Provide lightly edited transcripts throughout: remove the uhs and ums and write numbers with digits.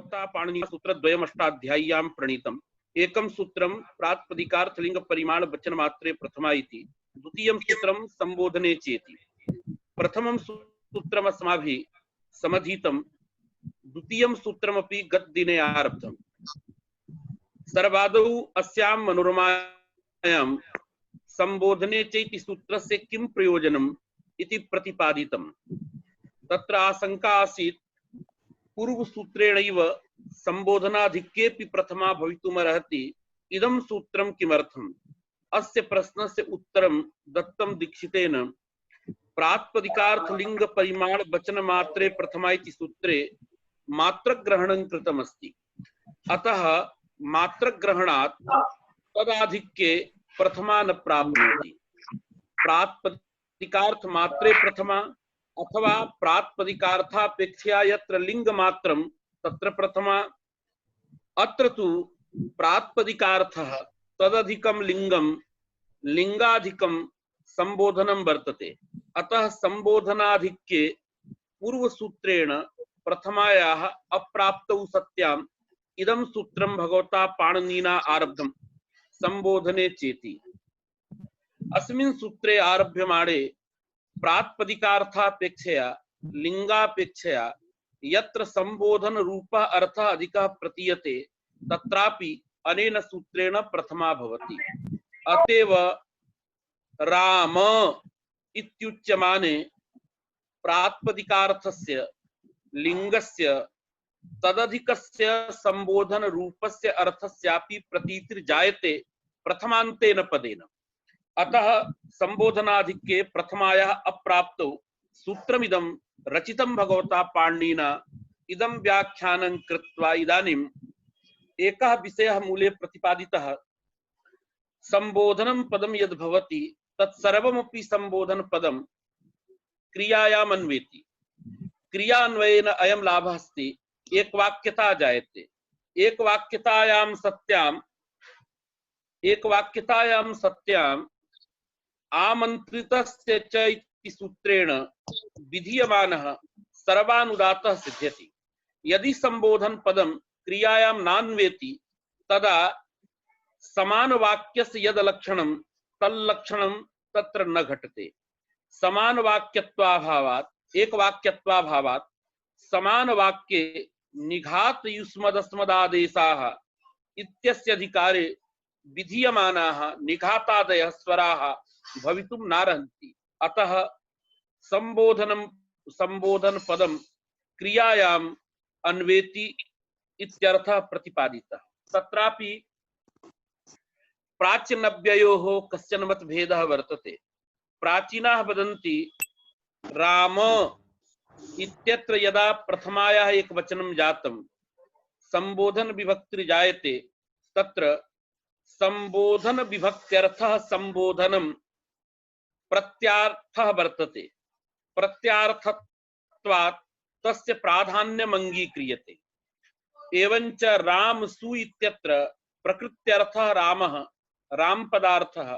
भगवता पाणिनिना सूत्रद्वयमष्टाध्याय्यां प्रणीतम्। एकं सूत्रं प्रातिपदिकार्थलिंग परिमाण वचन मात्रे प्रथमा इति, द्वितीयं सूत्रं संबोधने चेति। प्रथमं सूत्रम् अस्माभिः समधीतं, द्वितीयं सूत्रमपि गतदिने आरब्धम्। सर्वादौ अस्यां मनोरमायां संबोधने चेति सूत्रस्य किं प्रयोजनम् इति प्रतिपादितम्। तत्र आशंका आसीत् पूर्वसूत्रेणैव संबोधनाधिक्येऽपि प्रथमा भवितुमर्हति, इदं सूत्रं किमर्थम्? अस्य प्रश्नस्य उत्तरं दत्तं दीक्षितेन। प्रातिपदिकार्थलिंग परिमाण वचन मात्रे प्रथमा इति सूत्रे मात्रग्रहणं कृतमस्ति। अतः मात्रग्रहणात् तदाधिक्ये प्रथमा न प्राप्नोति। प्रातिपदिकार्थ मात्रे प्रथमा अथवा प्रातिपदिकार्थापेक्षया यत्र लिंगमात्रं तत्र प्रथमा। अत्र तु प्रातिपदिकार्थः तदधिकं लिंगं लिंगाधिकं संबोधनं वर्तते। अतः संबोधनाधिक्ये पूर्वसूत्रेण प्रथमायाः अप्राप्तौ सत्याम् इदं सूत्रं भगवता पाणिनिना आरब्धं संबोधने चेति। अस्मिन् सूत्रे आरभ्यमाणे प्रातिपदिकार्थापेक्षया लिंगापेक्षया यत्र संबोधन रूपः अर्थः अधिकः प्रतीयते तत्रापि अनेन सूत्रेण प्रथमा भवति। अतएव राम इत्युच्यमाने प्रातिपदिकार्थस्य लिंगस्य तदधिकस्य संबोधन रूपस्य अर्थस्यापि प्रतीतिर्जायते प्रथमान्तेन पदेन। अतः संबोधनाधिक्ये प्रथमायाः अप्राप्तौ सूत्रमिदं रचितं भगवता पाणिनिना। इदं व्याख्यानं कृत्वा इदानीम् एकः विषयः मूले प्रतिपादितः। संबोधनं पदं यद् भवति तत्सर्वमपि संबोधन पदं क्रियायाम् अन्वेति। क्रियान्वयेन अयं लाभः अस्ति, एकवाक्यता जायते। एकवाक्यतायां सत्याम् आमन्त्रितस्य च इति सूत्रेण विधीयमानः सर्वानुदातः सिद्ध्यति। यदि संबोधन पदं क्रियायां नान्वेति तदा समानवाक्यस्य यद् लक्षणं तल्लक्षणं तत्र न घटते। समानवाक्यत्वाभावात् एकवाक्यत्वाभावात् समानवाक्ये निघात युष्मदस्मदादेशाः इत्यस्य अधिकारे विधीयमानाः निघातादयः स्वराः भवितुं नार्हन्ति। अतः संबोधन पदं क्रियायाम् अन्वेति इत्यर्थः प्रतिपादितः। तत्रापि प्राचीनव्ययोः कश्चन मतभेदः वर्तते। प्राचीनाः वदन्ति राम इत्यत्र यदा प्रथमायाः एकवचनं जातं संबोधन विभक्ति जायते तत्र संबोधन विभक्त्यर्थः संबोधनं प्रत्यार्थः वर्तते। प्रत्यार्थत्वात् तस्य प्राधान्यम् अंगीक्रियते। एवञ्च राम सु इत्यत्र प्रकृत्यर्थः रामः राम पदार्थः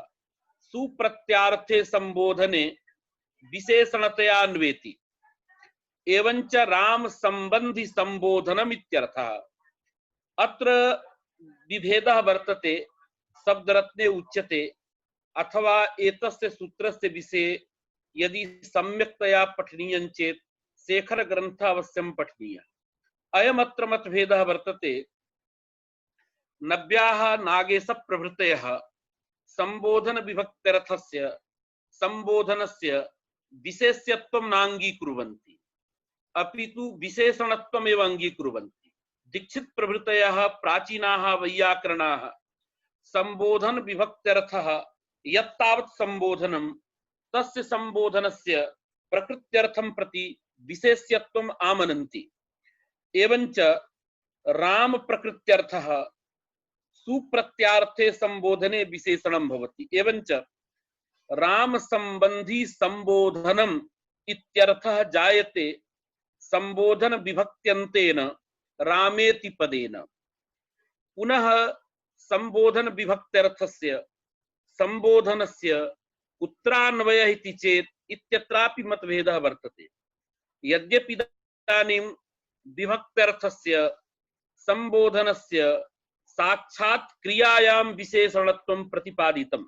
सुप्रत्यार्थे संबोधने विशेषणतया अन्वेति। एवञ्च राम संबंधी संबोधनम् इत्यर्थः। अत्र विभेदः वर्तते। शब्दरत्ने उच्यते अथवा एतस्य सूत्रस्य विषये यदि सम्यक्तया पठनीयं चेत् शेखर ग्रन्थः अवश्यं पठनीयः। अयमत्र मतभेदः वर्तते। नव्याः नागेश प्रभृतयः संबोधन विभक्त्यर्थस्य संबोधनस्य विशेष्यत्वं नाङ्गीकुर्वन्ति, अपितु विशेषणत्वमेव अंगीकुर्वन्ति। दीक्षित प्रभृतयः प्राचीनाः वैयाकरणाः संबोधन विभक्त्यर्थः यत्तावत् संबोधनं तस्य संबोधनस्य प्रकृत्यर्थं प्रति विशेष्यत्वम् आमनन्ति। एवञ्च राम प्रकृत्यर्थः सुप्रत्यार्थे संबोधने विशेषणं भवति। एवञ्च राम संबंधी संबोधनम् इत्यर्थः जायते संबोधन विभक्त्यन्तेन रामेति पदेन। पुनः संबोधन विभक्त्यर्थस्य संबोधनस्य कुत्रान्वयः इति चेत् इत्यत्रापि मतभेदः वर्तते। यद्यपि इदानीं विभक्त्यर्थस्य संबोधनस्य साक्षात् क्रियायां विशेषणत्वं प्रतिपादितम्,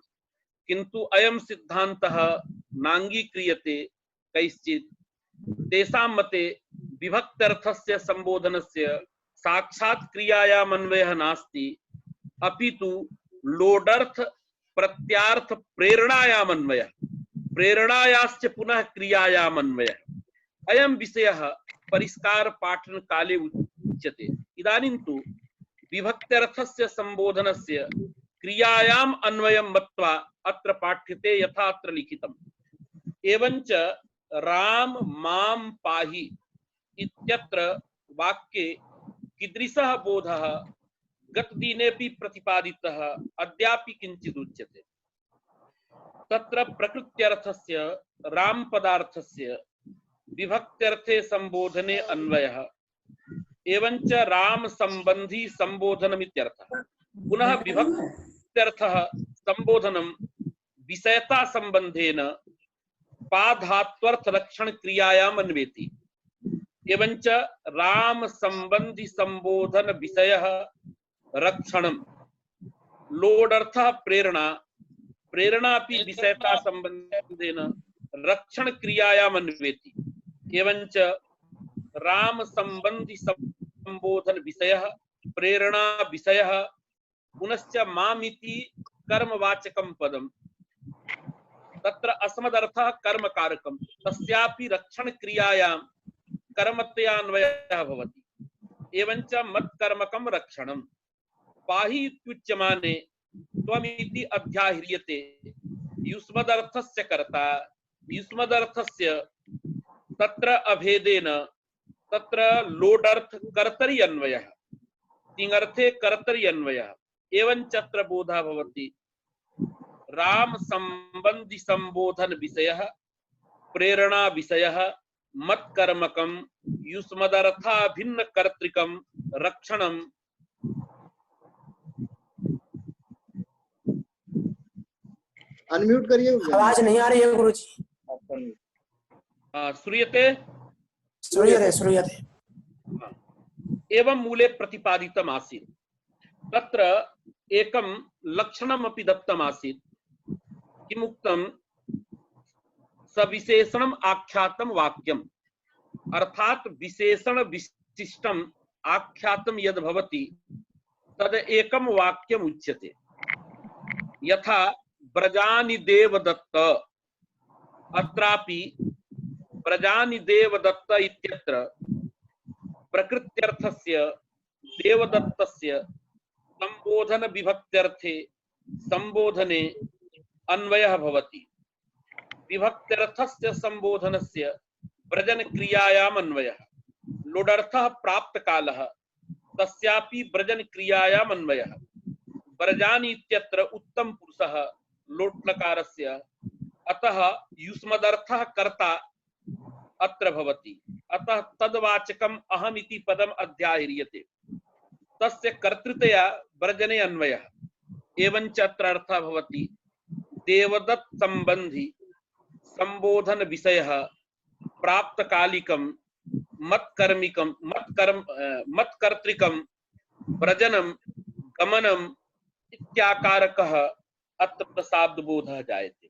किन्तु अयं सिद्धान्तः नाङ्गीक्रियते कैश्चित्। तेषां मते विभक्त्यर्थस्य संबोधनस्य साक्षात् क्रियायाम् अन्वयः नास्ति, अपितु लोडर्थ प्रत्यार्थ प्रेरणायाम् अन्वयः, प्रेरणायाश्च पुनः क्रियायाम् अन्वयः। अयं विषयः परिष्कार पाठन काले उच्यते। इदानीं तु विभक्त्यर्थस्य संबोधनस्य क्रियायाम् अन्वयं मत्वा अत्र पाठ्यते यथा अत्र लिखितम्। एवञ्च राम मां पाहि इत्यत्र वाक्ये कीदृशः बोधः गतदिनेपि प्रतिपादितः अद्यापि किञ्चित् उच्यते। तत्र प्रकृत्यर्थस्य राम पदार्थस्य विभक्त्यर्थे संबोधने अन्वयः एवञ्च राम संबंधी संबोधनमित्यर्थः। पुनः विभक्त्यर्थः संबोधनं विषयता संबंधेन पाधात्वर्थ लक्षण क्रियायाम् अन्वेति। एवञ्च राम संबंधी संबोधन विषयः रक्षणं, लोडर्थः प्रेरणा, प्रेरणापि विषयता संबंधेन रक्षण क्रियायाम् अन्वेति। एवञ्च राम संबंधी संबोधन विषयः प्रेरणा विषयः पुनश्च मामिति कर्मवाचकं पदम्, तत्र अस्मदर्थः कर्मकारकं, तस्यापि रक्षण क्रियायां कर्मत्यान्वयः भवति। एवञ्च मत्कर्मकं रक्षणं। पाहि इत्युच्यमाने त्वमिति अध्याह्रियते युष्मदर्थस्य कर्ता, युष्मदर्थस्य तत्र अभेदेन तत्र लोडर्थ कर्तरि अन्वयः, तिङर्थे कर्तरि अन्वयः। एवञ्च अत्र बोधः भवति राम संबंधी संबोधन विषयः प्रेरणा विषयः मत्कर्मकं युष्मदर्था भिन्न कर्तृकं रक्षणं। अनम्यूट करिए, आवाज नहीं आ रही है गुरुजी। श्रूयते? श्रूयते श्रूयते। एवं मूले प्रतिपादितम् आसीत्। तत्र एकं लक्षणमपि दत्तम् आसीत्। किमुक्तं? सविशेषणम् आख्यातं वाक्यम्, अर्थात विशेषण विशिष्टम् आख्यातं यद् भवति तद् एकं वाक्यम् उच्यते। यथा व्रजानि देवदत्त, अत्रापि व्रजानि देवदत्त इत्यत्र प्रकृत्यर्थस्य देवदत्तस्य संबोधन विभक्त्यर्थे संबोधने अन्वयः भवति। विभक्त्यर्थस्य संबोधनस्य व्रजन क्रियायाम् अन्वयः, लोडर्थः प्राप्त कालः, तस्यापि व्रजन क्रियायाम् अन्वयः। व्रजानि इत्यत्र उत्तम पुरुषः लोट्लकारस्य, अतः युष्मदर्थः कर्ता अत्र भवति। अतः तद्वाचकम् अहमिति पदम् अध्याह्रियते, तस्य कर्तृतया व्रजने अन्वयः। एवञ्च अत्र अर्थः भवति देवदत्त संबंधी संबोधन विषयः प्राप्तकालिकं मत्कर्मिकं मत्कर्तृकं व्रजनं गमनम् इत्याकारकः अत्र शाब्दबोधः जायते।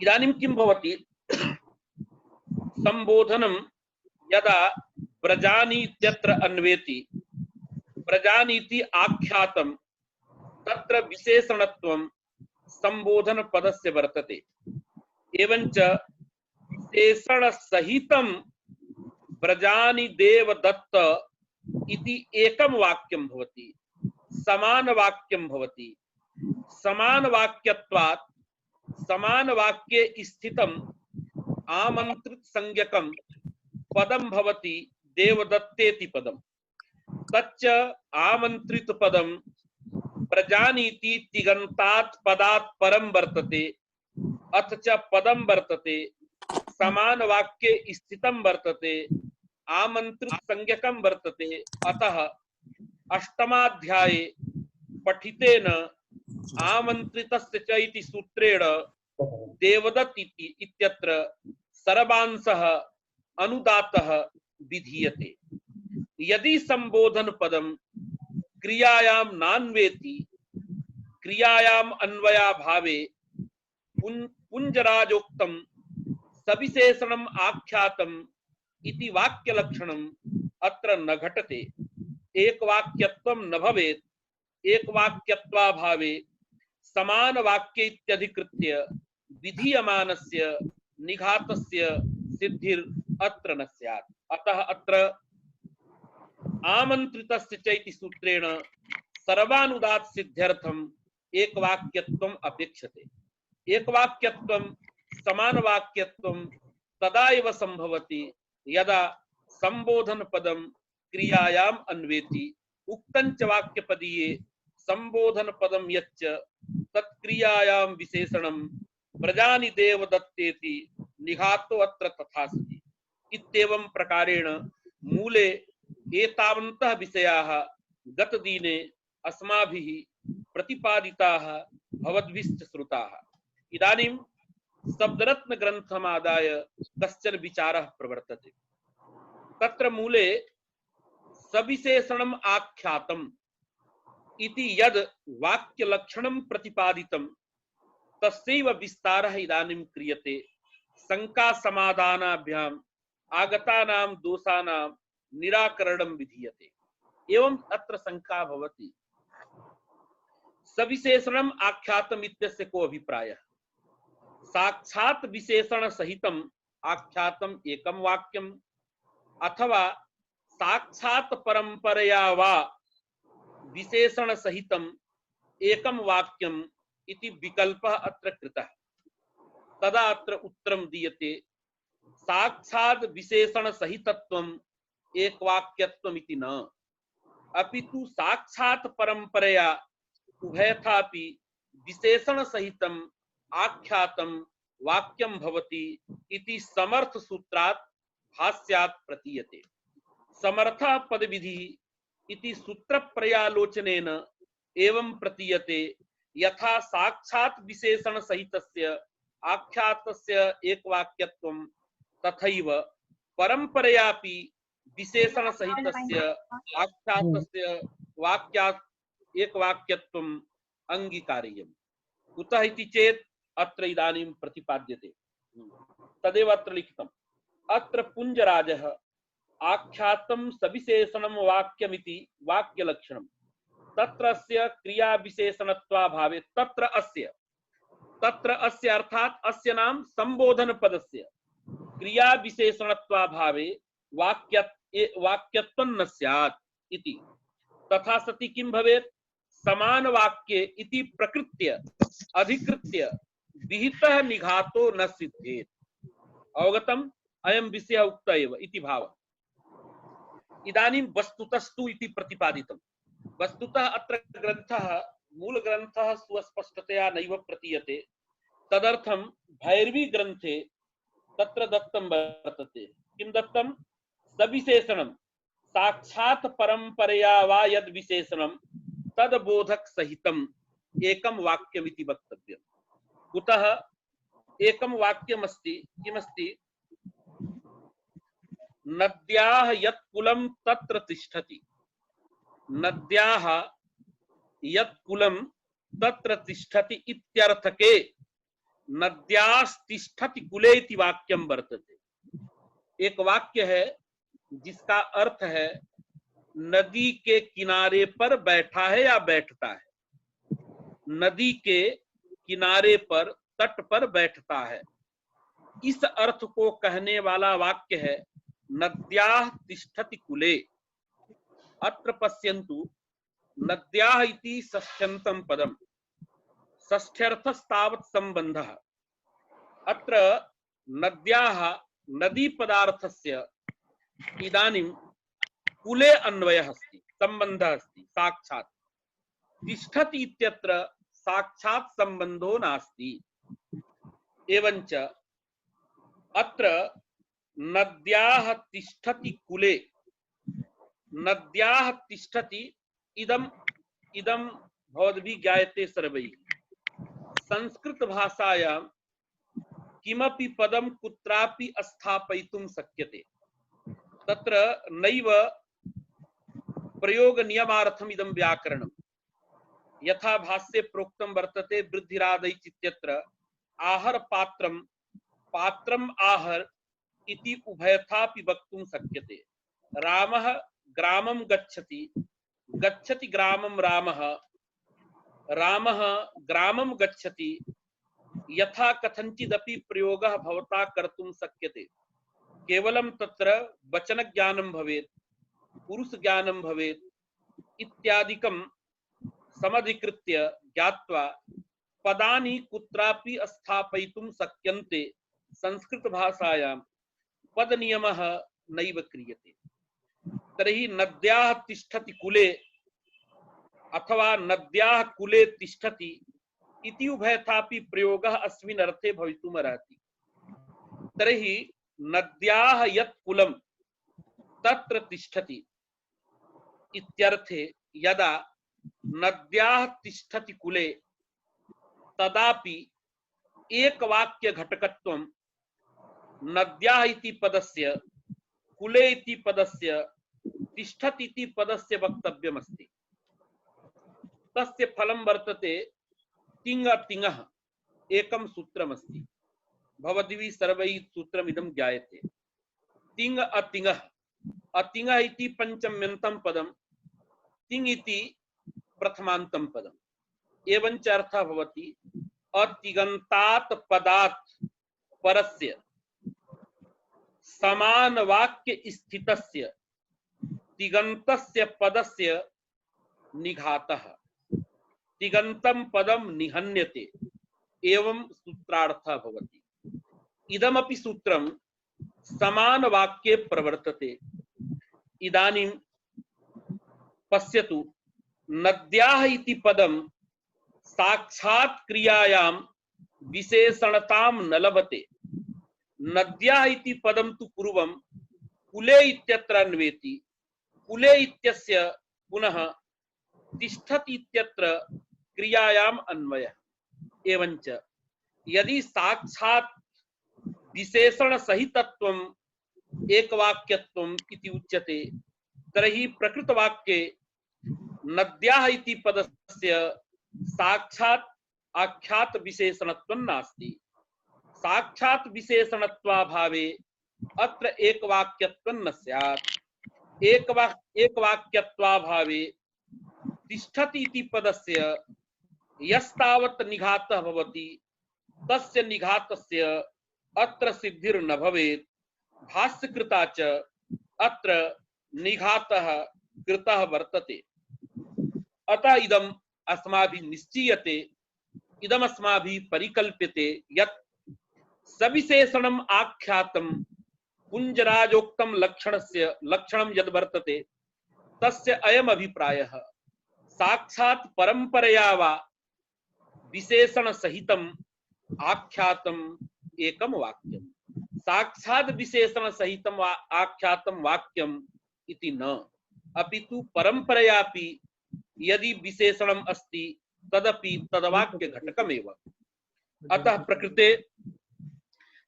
इदानीं किं भवति? संबोधनं यदा व्रजानि इत्यत्र अन्वेति, व्रजानीति आख्यातं, तत्र विशेषणत्वं संबोधन पदस्य वर्तते। एवञ्च विशेषण सहितं व्रजानि देवदत्त इति एकं वाक्यं भवति, समान वाक्यं भवति। समान वाक्यत्वात् समान वाक्ये स्थितं आमंत्रित संज्ञकं पदं भवति देवदत्तेति पदम्। तच्च आमंत्रित पदं व्रजानीति तिङन्तात् पदात् परं वर्तते, अथ च पदं वर्तते, समान वाक्ये स्थितं वर्तते, आमंत्रित संज्ञकं वर्तते। अतः अष्टमाध्याये पठितेन आमंत्रितस्य च इति सूत्रेण देवदत्त इत्यत्र सर्वांशः अनुदातः विधीयते। यदि संबोधन पदम क्रियायां नान्वेति क्रियायाम अन्वया भावे पुंजराजोक्तम सविशेषणम आख्यातम इति वाक्य लक्षणम अत्र न घटते। एक वाक्यत्वम न भवेत्। एक वाक्यत्वाभावे समान वाक्य इत्यधिकृत्य विधीयमानस्य निघातस्य सिद्धिर अत्र न स्यात्। अतः अत्र आमंत्रितस्य च इति सूत्रेण सर्वानुदात सिद्ध्यर्थम एक वाक्यत्वम अपेक्षते। एक वाक्यत्वम समान वाक्यत्वम तदा एव संभवति यदा संबोधन पदम क्रियायाम अन्वेति उक्तंच वाक्यपदीये संबोधन पदम यच्च तत्क्रियायाम विशेषणम प्रजानि देवदत्तेति निघातो अत्र तथास्ति। इत्येवं प्रकारेण मूले एतावन्तः विषयाः गतदिने अस्माभिः प्रतिपादिताः भवद्भिश्च श्रुताः। इदानीं शब्दरत्न ग्रन्थमादाय कश्चन विचारः प्रवर्तते। तत्र मूले सविशेषणम् आख्यातम् इति यद् वाक्यलक्षणं प्रतिपादितं तस्यैव विस्तारः इदानीं क्रियते। शंका समाधानाभ्याम् आगतानां दोषाणां निराकरणं विधीयते। एवं अत्र शंका भवति, सविशेषणम् आख्यातम् इत्यस्य को अभिप्रायः? साक्षात् विशेषण सहितम् आख्यातम् एकं वाक्यम् अथवा साक्षात् परंपरया वा विशेषण सहितम् एकं वाक्यम् इति विकल्पः अत्र कृतः। तदा अत्र उत्तरं दीयते, साक्षात् विशेषण सहितत्वम् एक वाक्यत्वम् इति न, अपितु साक्षात् परंपरया उभयथापि विशेषण सहितम् आख्यातं वाक्यं भवति इति समर्थ सूत्रात् भाष्यात् प्रतीयते। समर्थः पदविधिः इति सूत्र पर्यालोचनेन एवं प्रतीयते, यथा साक्षात् विशेषण सहितस्य आख्यातस्य एक वाक्यत्वं तथैव परंपरयापि विशेषण सहितस्य आख्यातस्य वाक्यात् एक वाक्यत्वम् अंगीकार्यम्। कुतः इति चेत् अत्र इदानीं प्रतिपाद्यते, तदेव अत्र लिखितम्। अत्र पुंजराजः आख्यातं सविशेषणं वाक्यमिति वाक्यलक्षणं तत्रस्य क्रिया विशेषणत्वाभावे तत्र अस्य अर्थात् अस्य नाम संबोधन पदस्य क्रिया विशेषणत्वाभावे वाक्यत्वं न स्यात् इति। तथा सति किं भवेत्? समान वाक्ये इति प्रकृत्य अधिकृत्य विहितः निघातो न सिद्धेत्। अवगतम्? अयं विषयः उक्त एव इति भावः। इदानीं वस्तुतस्तु इति प्रतिपादितम्। वस्तुतः अत्र ग्रन्थः मूल ग्रन्थः सुस्पष्टतया नैव प्रतीयते। तदर्थं भैरवी ग्रन्थे तत्र दत्तं वर्तते। किं दत्तं? सविशेषणं साक्षात् परंपरया वा यद् विशेषणं तद्बोधक सहितम् एकं वाक्यमिति वक्तव्यम्। कुतः? एकं वाक्यमस्ति, किमस्ति? नद्याः यत् कुलं तत्र तिष्ठति। नद्याः यत् कुलं तत्र तिष्ठति इत्यर्थके नद्यास्तिष्ठति कुले इति वाक्यं वर्तते। एक वाक्य है जिसका अर्थ है नदी के किनारे पर बैठा है या बैठता है। नदी के किनारे पर, तट पर बैठता है। इस अर्थ को कहने वाला वाक्य है नद्याः तिष्ठति कुले। अत्र पश्यन्तु, नद्याः इति षष्ठ्यन्तं पदम्, षष्ठ्यर्थस्तावत् संबंधः। अत्र नद्याः नदी पदार्थस्य इदानीं कुले अन्वयः अस्ति, संबंधः अस्ति साक्षात्। तिष्ठति इत्यत्र साक्षात् संबंधो नास्ति। एवंच अत्र नद्याः तिष्ठति कुले, नद्याः तिष्ठति इदं भवद्भिः ज्ञायते सर्वैः। संस्कृत भाषायां किमपि पदं कुत्रापि स्थापयितुं शक्यते। तत्र नैव प्रयोग नियमार्थम इदं व्याकरणम् यथा भाष्ये प्रोक्तं वर्तते वृद्धिरादैचित्यत्र आहर पात्रम पात्रम आहर इति उभयथापि वक्तुं शक्यते। रामः ग्रामं गच्छति गच्छति ग्रामं रामः रामः ग्रामं गच्छति यथा कथंचिदपि प्रयोगः भवता कर्तुं शक्यते। केवलं तत्र वचन ज्ञानं भवेत् पुरुष ज्ञानं भवेत् इत्यादिकं समधिकृत्य ज्ञात्वा पदानि कुत्रापि स्थापयितुं शक्यन्ते। संस्कृत भाषायां पद नियमः नैव क्रियते। तर्हि नद्याः तिष्ठति कुले अथवा नद्याः कुले तिष्ठति इति उभयथापि प्रयोगः अस्मिन् अर्थे भवितुमर्हति। तर्हि नद्याः यत् कुलं तत्र तिष्ठति इत्यर्थे यदा नद्याः तिष्ठति कुले तदापि एक वाक्य घटकत्वं नद्याः इति पदस्य कुले इति पदस्य तिष्ठति इति पदस्य वक्तव्यमस्ति। तस्य फलं वर्तते तिङ् तिङः एकं सूत्रमस्ति। भवद्भिः सर्वैः सूत्रमिदं ज्ञायते। तिङ् अतिङः अतिङः इति पंचम्यन्तं पदं तिङ् इति प्रथमान्तं पदम्। एवञ्च अर्थः भवति अतिगन्तात् पदात् परस्य समान वाक्य स्थितस्य तिगन्तस्य पदस्य निघातः तिगन्तं पदं निहन्यते एवं सूत्रार्थः भवति। इदमपि सूत्रं समान वाक्ये प्रवर्तते। इदानीं पश्यतु नद्याः इति पदं साक्षात् क्रियायां विशेषणतां न लभते। नद्याः इति पदं तु पूर्वं कुले इत्यत्र अन्वेति कुले इत्यस्य पुनः तिष्ठति इत्यत्र क्रियायाम् अन्वयः। एवञ्च यदि साक्षात् विशेषण सहितत्वम् एकवाक्यत्वम् इति उच्यते तर्हि प्रकृतवाक्ये नद्याः इति पदस्य साक्षात् आख्यात विशेषणत्वं नास्ति। साक्षात् विशेषणत्वाभावे अत्र एकवाक्यत्वं न स्यात्। एकवाक्यत्वाभावे तिष्ठति इति पदस्य यस्तावत् निघातः भवति तस्य निघातस्य अत्र सिद्धिर्न भवेत्। भाष्यकृता च अत्र निघातः कृतः वर्तते। अतः इदम् अस्माभिः निश्चीयते इदम् अस्माभिः परिकल्प्यते यत् सविशेषणम् आख्यातं कुञ्जराजोक्तं लक्षणस्य लक्षणं यद् वर्तते तस्य अयम् अभिप्रायः साक्षात् परंपरया वा विशेषण सहितम् आख्यातम् एकं वाक्यं साक्षात् विशेषण सहितम् आख्यातं वाक्यम् इति न अपितु परंपरयापि यदि विशेषणम् अस्ति तदपि तद्वाक्य घटकमेव। अतः प्रकृते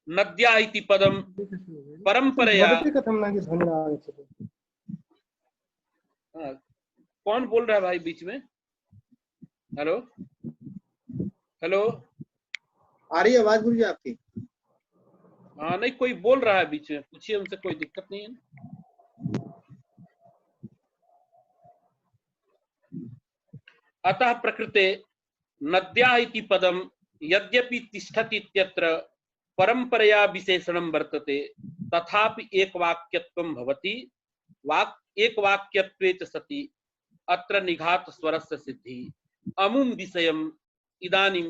नद्या इति पदं परंपरया कौन बोल रहा है भाई बीच में? हेलो हेलो आ रही है आवाज गुरुजी आपकी? हाँ नहीं कोई बोल रहा है बीच में, पूछिए उनसे, कोई दिक्कत नहीं है। अतः प्रकृते नद्या इति पदम यद्यपि तिष्ठति इत्यत्र परंपरया विशेषणं वर्तते तथापि एकवाक्यत्वं भवति। एकवाक्यत्वे च सति अत्र निघात स्वरस्य सिद्धि अमुं विषयम् इदानीं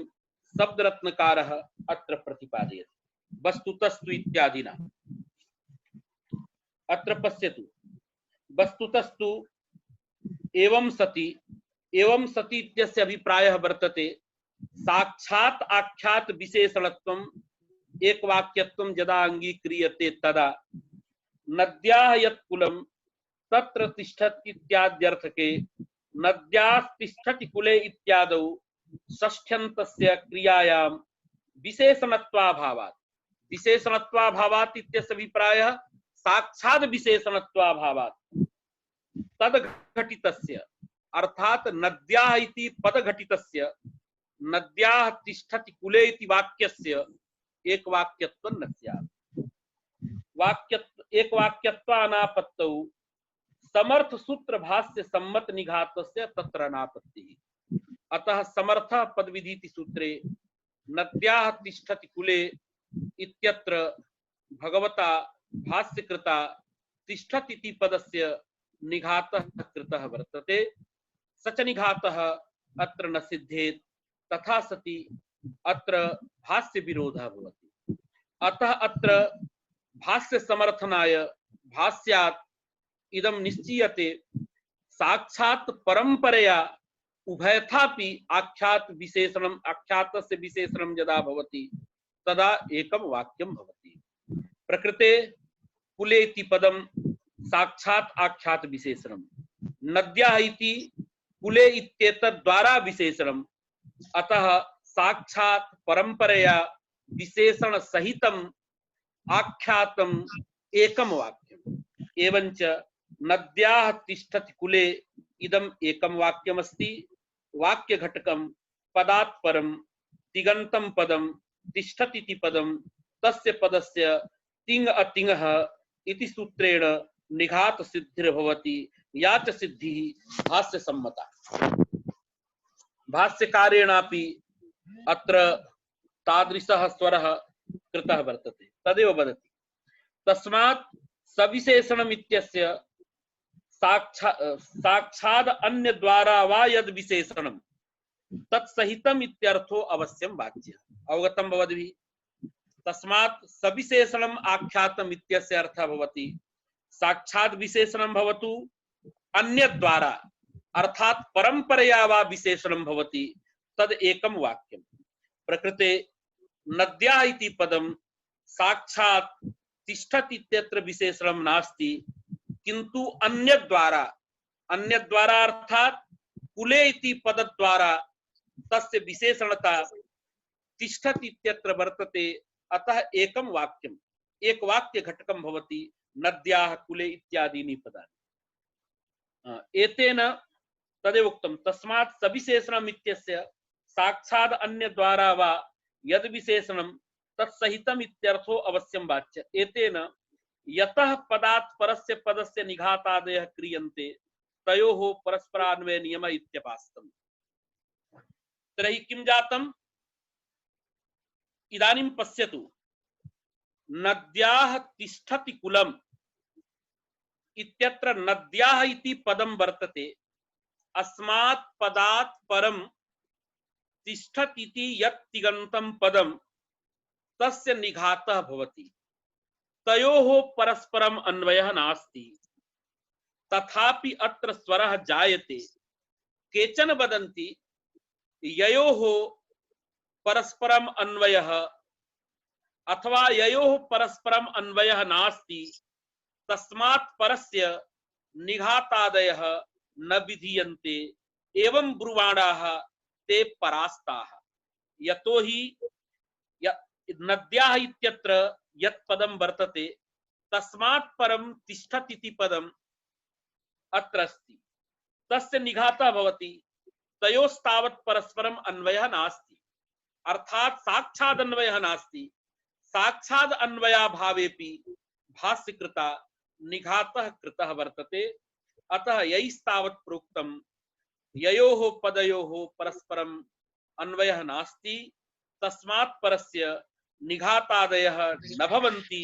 शब्दरत्नकारः अत्र प्रतिपादयति। वस्तुतस्तु इत्यादिना अत्र पश्यतु वस्तुतस्तु एवं सति इत्यस्य अभिप्रायः वर्तते साक्षात् आख्यात विशेषणत्वम् एकवाक्यत्वं यदा अंगीक्रियते तदा नद्याः यत् कुलं तत्र तिष्ठति इत्याद्यर्थके नद्यास्तिष्ठति कुले इत्यादौ षष्ठ्यन्तस्य क्रियायां विशेषणत्वाभावात् इत्यस्य अभिप्रायः साक्षात् विशेषणत्वाभावात् तद्घटितस्य अर्थात नद्याः इति पदघटितस्य नद्याः तिष्ठति कुले इति वाक्यस्य एक वाक्यत्वं न स्यात्। एक वाक्यत्वानापत्तौ समर्थ सूत्र भाष्य सम्मत निघातस्य तत्र अनापत्तिः। अतः समर्थ पदविधीति सूत्रे नद्याः तिष्ठति कुले इत्यत्र भगवता भाष्यकृता तिष्ठति इति पदस्य निघातः कृतः वर्तते। सच निघातः अत्र न सिद्धेत, तथा सति अत्र भाष्य विरोधः भवति। अतः अत्र भाष्य समर्थनाय भाष्यात् इदं निश्चीयते साक्षात् परंपरया उभयथापि आख्यात विशेषणम आख्यातस्य विशेषणम यदा भवति तदा एकं वाक्यं भवति। प्रकृते कुले इति पदं साक्षात् आख्यात विशेषणम, नद्याः इति कुले इत्येतद् द्वारा विशेषणम, अतः साक्षात् परंपरया विशेषण सहितम आख्यातम एकम वाक्यम। एवंच नद्याः तिष्ठति कुले इदम एकम वाक्यमस्ति। वाक्य घटकम पदात् परम तिगंतम पदम तिष्ठति इति पदम तस्य पदस्य तिंग अतिंगः इति सूत्रेण निघात सिद्धिर्भवति। या च सिद्धिः भाष्य सम्मता। भाष्यकारेणापि अत्र तादृशः स्वरः कृतः वर्तते। तदेव वदति तस्मात् सविशेषणम् इत्यस्य साक्षाद अन्य द्वारा वा यद विशेषणम् तत्सहितम् इत्यर्थो अवश्यं वाच्यः। अवगतं भवद्भिः। तस्मात् सविशेषणम् आख्यातम् इत्यस्य अर्थः भवति साक्षात् विशेषणं भवतु अन्य द्वारा अर्थात परंपरया वा विशेषणं भवति तद एकं वाक्यं। प्रकृते नद्याः इति पदं साक्षात् तिष्ठति इत्यत्र विशेषणं नास्ति, किंतु अन्य द्वारा अर्थात कुले इति पदद्वारा तस्य विशेषणता तिष्ठति इत्यत्र वर्तते। अतः एकं वाक्यं एक वाक्य घटकं भवति नद्याः कुले इत्यादीनि पदानि। एतेन तदेव उक्तं तस्मात् सविशेषणम् इत्यस्य साक्षात् अन्य द्वारा वा यद विशेषणं तत्सहितम् इत्यर्थो अवश्यं वाच्य। एतेन यतः पदात् परस्य पदस्य निघातादयः क्रियन्ते तयोः परस्परान्वय नियम इत्यपास्तम्। तर्हि किं जातम्? इदानीं पश्यतु, नद्याः तिष्ठति कुलम् इत्यत्र नद्याः इति पदं वर्तते। अस्मात् पदात् परं तिष्ठति इति यत् तिङन्तं पदं तस्य निघातः भवति। तयोः परस्परम् अन्वयः नास्ति, तथापि अत्र स्वरः जायते। केचन वदन्ति ययोः परस्परम् अन्वयः अथवा ययोः परस्परम् अन्वयः नास्ति तस्मात् परस्य निघातादयः न विधीयन्ते एवं ब्रुवाणाः ते परास्ताः। यतो हि नद्याः इत्यत्र यत् पदं वर्तते तस्मात् परं तिष्ठति इति पदम् अत्र अस्ति, तस्य निघातः भवति। तयोस्तावत् परस्परम् अन्वयः नास्ति, अर्थात् साक्षात् अन्वयः नास्ति। साक्षात् अन्वयाभावेपि भाष्यकृता निघातः कृतः वर्तते। अतः यैस्तावत् प्रोक्तं ययोः पदयोः परस्परम् अन्वयः नास्ति तस्मात् परस्य निघातादयः न भवन्ति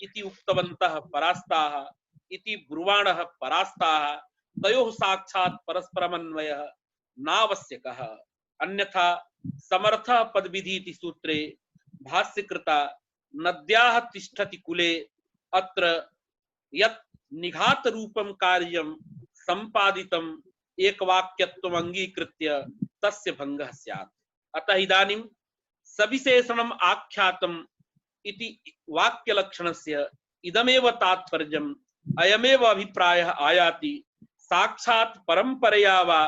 इति उक्तवन्तः परास्ताः इति ब्रुवाणः परास्ताः। तयोः साक्षात् परस्परमन्वयः नावश्यकः। अन्यथा समर्थः पदविधि इति सूत्रे भाष्यकृता नद्याः तिष्ठति कुले अत्र यत् निघात रूपं कार्यं संपादितम् एकवाक्यत्वम् अंगीकृत्य तस्य भंगः स्यात्। अतः इदानीं सविशेषणम् आख्यातम् इति वाक्यलक्षणस्य इदमेव तात्पर्यम् अयमेव अभिप्रायः आयाति। साक्षात् परंपरया वा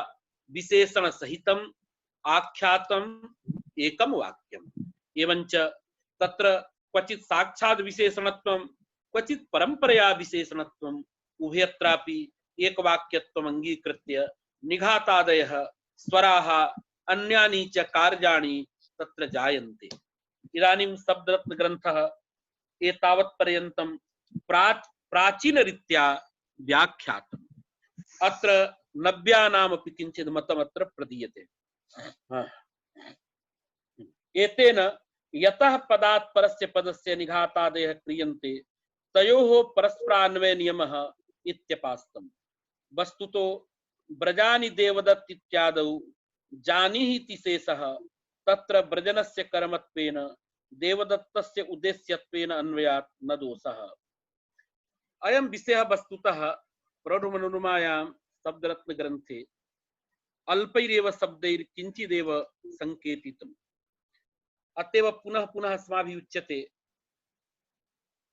विशेषण सहितम् आख्यातम् एकं वाक्यम्। एवंच तत्र क्वचित् साक्षात् विशेषणत्वं क्वचित् परंपरया विशेषणत्वम् उभयत्रापि एकवाक्यत्वम् अंगीकृत्य निघातादयः स्वराः अन्यानि च कार्याणि तत्र जायन्ते। इदानीं शब्दरत्न ग्रन्थः एतावत् पर्यन्तं प्राचीनरीत्या व्याख्यातम्। अत्र नव्यानामपि किञ्चित् मतमत्र प्रदीयते। एतेन यतः पदात् परस्य पदस्य निघातादयः क्रियन्ते तयोः परस्परान्वय नियमः इत्यपास्तम्। वस्तुतो ब्रजानि देवदत्त इत्यादौ जानीहि शेषः तत्र ब्रजनस्य कर्मत्वेन देवदत्तस्य उद्देश्यत्वेन अन्वयात् न दोषः। अयं विषयः वस्तुतः प्रौढमनोरमायां शब्दरत्न ग्रन्थे अल्पैरेव शब्दैः किञ्चिदेव संकेतितम्। अतएव पुनः पुनः अस्माभिः उच्यते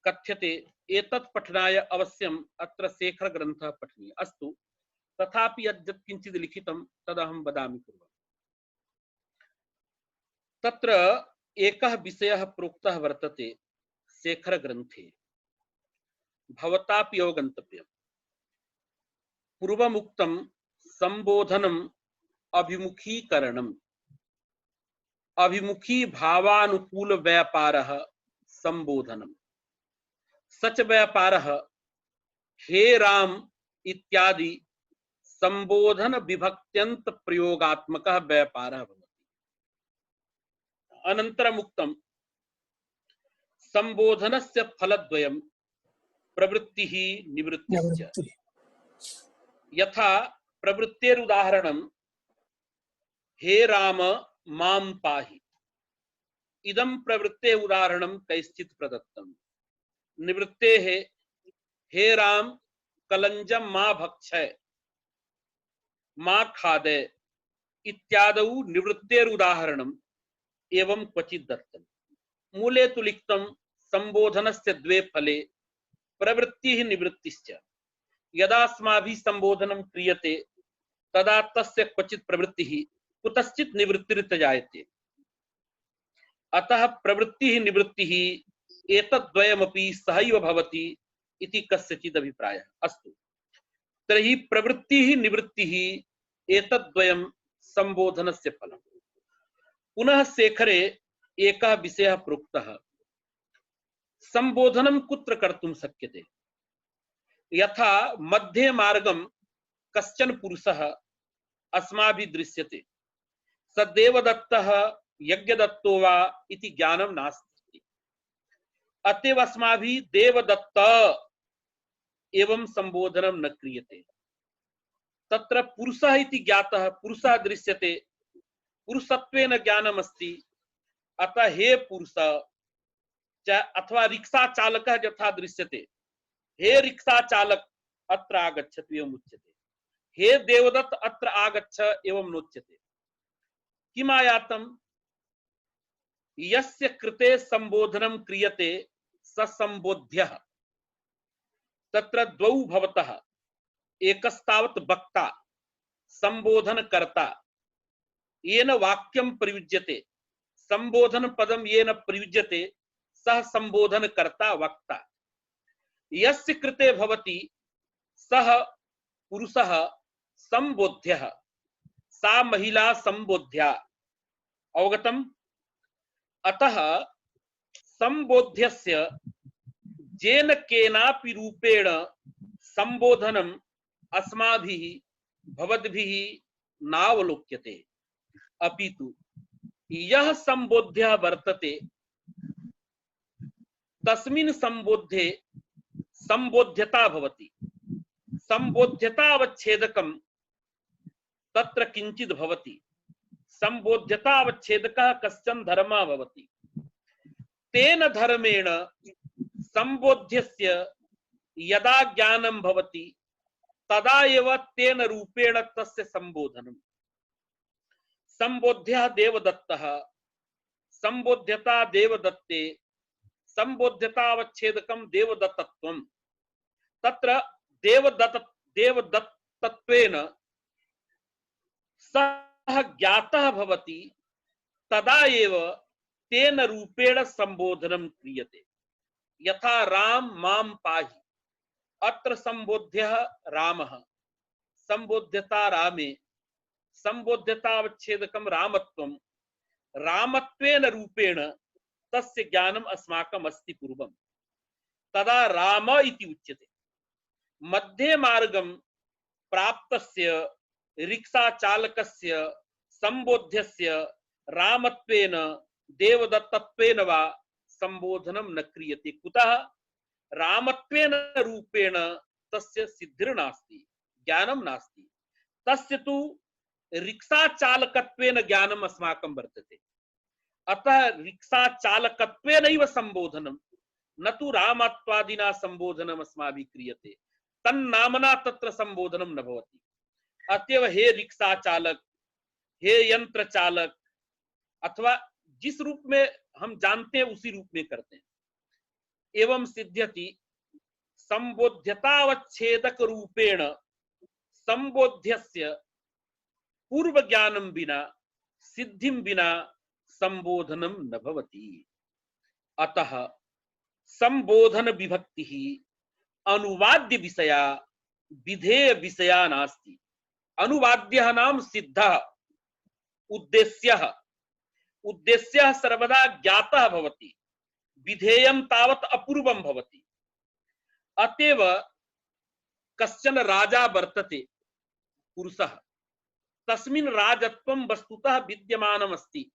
कथ्यते एतत् पठनाय अवश्यम् अत्र शेखर ग्रन्थः पठनीयः। अस्तु, तथापि यद्यत् किञ्चित् लिखितं तदहं वदामि पूर्वम्। तत्र एकः विषयः प्रोक्तः वर्तते शेखर ग्रन्थे, भवतापि अवगन्तव्यम्। पूर्वमुक्तं संबोधनम् अभिमुखीकरणम्, अभिमुखी भावानुकूल व्यापारः संबोधनम्। सच व्यापारः हे राम इत्यादि संबोधन विभक्त्यंत प्रयोगात्मकः व्यापारः भवति। अनन्तरम् उक्तं संबोधनस्य फलद्वयम् प्रवृत्तिः निवृत्तिश्च। यथा प्रवृत्तेरुदाहरणं हे राम मां पाहि, इदं प्रवृत्ते उदाहरणं कैश्चित् प्रदत्तम्। निवृत्तेः हे राम कलंजं मा भक्षय मा खादय इत्यादौ निवृत्तेरुदाहरणम् एवं क्वचित् दत्तम्। मूले तु लिखितं संबोधनस्य द्वे फले प्रवृत्तिः निवृत्तिश्च। यदा अस्माभिः संबोधनं क्रियते तदा तस्य क्वचित् प्रवृत्तिः कुतश्चित् निवृत्तिरिति जायते। अतः प्रवृत्तिः निवृत्तिः एतद्द्वयमपि सहैव भवति इति कस्यचित् अभिप्रायः। अस्तु, तर्हि प्रवृत्तिः निवृत्तिः एतद्द्वयं संबोधनस्य फलम्। पुनः शेखरे एकः विषयः प्रोक्तः, संबोधनं कुत्र कर्तुं शक्यते। यथा मध्ये मार्गं कश्चन पुरुषः अस्माभिः दृश्यते, स देवदत्तः यज्ञदत्तो वा इति ज्ञानं नास्ति। अतएव अस्माभिः देवदत्त एवं संबोधनं न क्रियते। तत्र पुरुषः इति ज्ञातः, पुरुषः दृश्यते, पुरुषत्वेन ज्ञानम् अस्ति। अतः हे पुरुष, अथवा रिक्शा चालकः यथा दृश्यते, हे रिक्शा चालक अत्र आगच्छतु एवं उच्यते, हे देवदत्त अत्र आगच्छ एवं नोच्यते। किमायातम्? यस्य कृते संबोधनं क्रियते स संबोध्यः। तत्र द्वौ भवतः, एकस्तावत् वक्ता संबोधनकर्ता, येन वाक्यं प्रयुज्यते, संबोधन पदं येन प्रयुज्यते सः संबोधनकर्ता वक्ता। यस्य कृते भवति सः पुरुषः संबोध्यः, सा महिला संबोध्या। अवगतम्? अतः संबोध्यस्य जेन केनापि रूपेण संबोधनम् अस्माभिः भवद्भिः नावलोक्यते, अपितु यः संबोध्यः वर्तते तस्मिन् संबोध्ये संबोध्यता भवति। संबोध्यतावच्छेदकं तत्र किंचित् भवति। संबोध्यतावच्छेदकः कश्चन धर्मः भवति। तेन धर्मेण संबोध्यस्य यदा ज्ञानं भवति तदा एव तेन रूपेण तस्य संबोधनम्। संबोध्यः देवदत्तः, संबोध्यता देवदत्ते, संबोध्यतावच्छेदकं देवदत्तत्वम्। तत्र देवदत्तत्वेन सः ज्ञातः भवति, तदा एव तेन रूपेण संबोधनं क्रियते। यथा राम मां पाहि, अत्र संबोध्यः रामः, संबोध्यता रामे संबोध्यतावच्छेदकम रामत्वम रामत्वेन रूपेण तस्य ज्ञानम अस्माकम अस्ति पूर्वम तदा राम इति उच्यते। मध्ये मार्गम प्राप्तस्य रिक्सा चालकस्य संबोध्यस्य रामत्वेन देवदत्तत्वेन वा संबोधनम न क्रियते। कुतः? रामत्वेन रूपेण तस्य सिद्धिर्नास्ति, ज्ञानम नास्ति। तस्य तु रिक्सा चालकत्वेन ज्ञानम अस्माकं वर्तते। अतः रिक्सा चालकत्वेनैव संबोधनम न तु रामत्वादिना संबोधनम अस्माभिः क्रियते। तन्नामना तत्र संबोधनम न भवति। अतएव हे रिक्सा चालक, हे यंत्र चालक, अथवा जिस रूप में हम जानते हैं उसी रूप में करते हैं। एवं सिद्ध्यति संबोध्यतावच्छेदक रूपेण संबोध्यस्य पूर्व ज्ञानम बिना सिद्धिम बिना संबोधनम न भवति। अतः संबोधन विभक्ति ही अनुवाद्य विषया विधेय विषया नास्ति। अनुवाद्यः नाम सिद्धः, उद्देश्यः उद्देश्यः सर्वदा ज्ञातः भवति, विधेयं तावत् अपूर्वं भवति। अतएव कश्चन राजा वर्तते पुरुषः, तस्मिन् राजत्वं वस्तुतः विद्यमानम् अस्ति,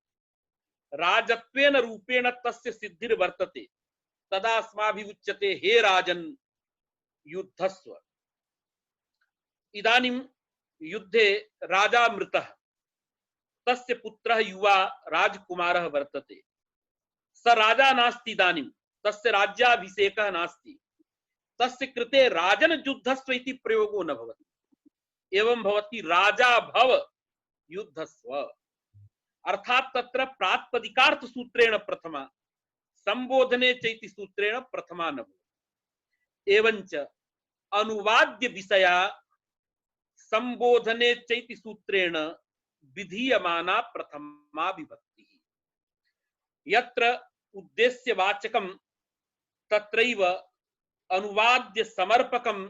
राजत्वेन रूपेण तस्य सिद्धिर्वर्तते। तदा अस्माभिः उच्यते हे राजन् युद्धस्व। इदानीं युद्धे राजा मृतः, तस्य पुत्रः युवा राजकुमारः वर्तते। स राजा नास्ति, इदानीं तस्य राज्याभिषेकः नास्ति, तस्य कृते राजन युद्धस्व इति प्रयोगो न भवति। एवं भवति राजा भव युद्धस्व, अर्थात तत्र प्रातिपदिकार्थ सूत्रेण प्रथमा, संबोधने चैति सूत्रेण प्रथमा न भवति। एवंच अनुवाद्य विषया संबोधने चैति सूत्रेण विधीयमाना प्रथमा विभक्ति। यत्र उद्देश्यवाचकं तत्रैव अनुवाद्य समर्पकं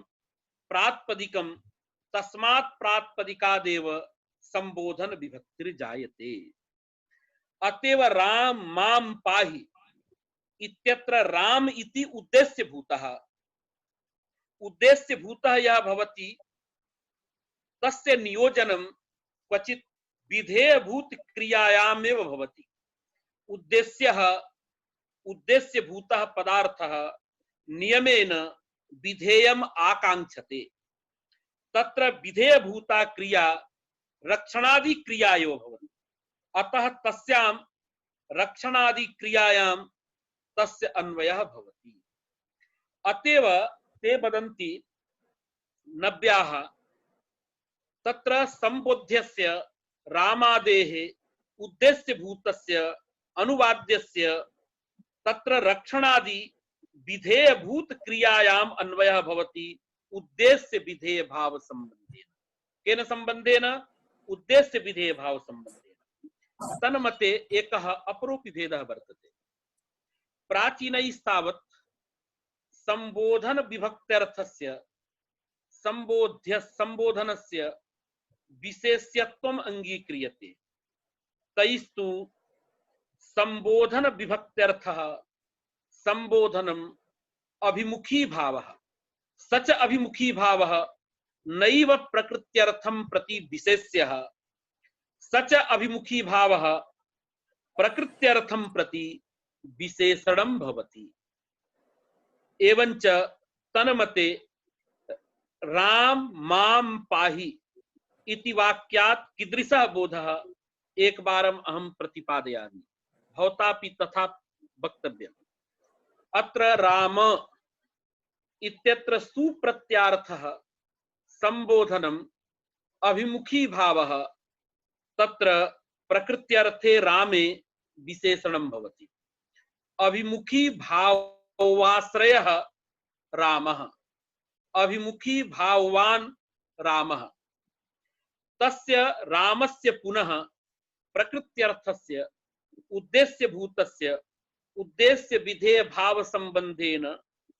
प्रातिपदिकं तस्मात् प्रातिपदिकादेव संबोधन विभक्तिर्जायते। अतएव राम माम पाहि इत्यत्र राम इति उद्देश्य भूतः। उद्देश्य भूतः यह भवति तस्य नियोजनं क्वचित् विधेयभूत क्रियायामेव भवति। उद्देश्यः उद्देश्य भूतः पदार्थः नियमेन विधेयम् आकांक्षते। तत्र विधेयभूता क्रिया रक्षणादि क्रिया एव भवति। अतः तस्यां रक्षणादि क्रियायां तस्य अन्वयः भवति। अतएव ते वदन्ति नव्याः तत्र संबोध्यस्य रामादेः उद्देश्य भूतस्य अनुवाद्यस्य तत्र रक्षणादि विधेयभूत क्रियायाम अन्वयः भवति उद्देश्य विधेय भाव संबंधेन। केन संबंधेन? उद्देश्य विधेय भाव संबंधेन। तन्मते एकः अपरोपि भेदः वर्तते। प्राचीनैस्तावत् संबोधन विभक्त्यर्थस्य संबोध्य संबोधनस्य विशेष्यत्वम् अंगीक्रियते। तैस्तु संबोधन विभक्त्यर्थः संबोधनम् अभिमुखी भावः, सच अभिमुखी भावः नैव प्रकृत्यर्थं प्रति विशेष्यः, सच अभिमुखी भावः प्रकृत्यर्थं प्रति विशेषणं भवति। एवंच तन्मते राम माम पाहि इति वाक्यात् कीदृशः बोधः एकवारम् अहं प्रतिपादयामि, भवतापि तथा वक्तव्यम्। अत्र राम इत्यत्र सुप्रत्यार्थः संबोधनम् अभिमुखी भावः तत्र प्रकृत्यर्थे रामे विशेषणं भवति। अभिमुखी भावाश्रयः रामः, अभिमुखी भाववान् रामः। तस्य रामस्य पुनः प्रकृत्यर्थस्य उद्देश्य भूतस्य उद्देश्य विधेय भाव संबंधेन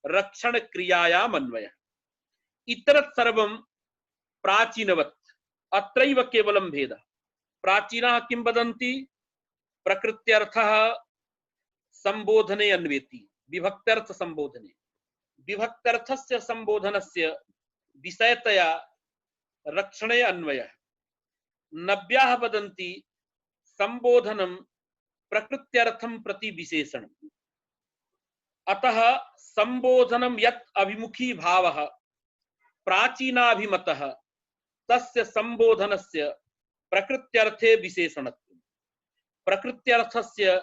रक्षण क्रियायाम अन्वयः। इतरत् सर्वं प्राचीनवत् अत्रैव केवलं भेदः। प्राचीनाः किं वदन्ति? प्रकृत्यर्थः संबोधने अन्वेति, विभक्त्यर्थ संबोधने। विभक्त्यर्थस्य संबोधनस्य विषयतया रक्षणे अन्वयः। नव्याः वदन्ति संबोधनं प्रकृत्यर्थं प्रति विशेषणम्। अतः संबोधनं यत् अभिमुखी भावः प्राचीनाभिमतः तस्य संबोधनस्य प्रकृत्यर्थे विशेषणत्वम्। प्रकृत्यर्थस्य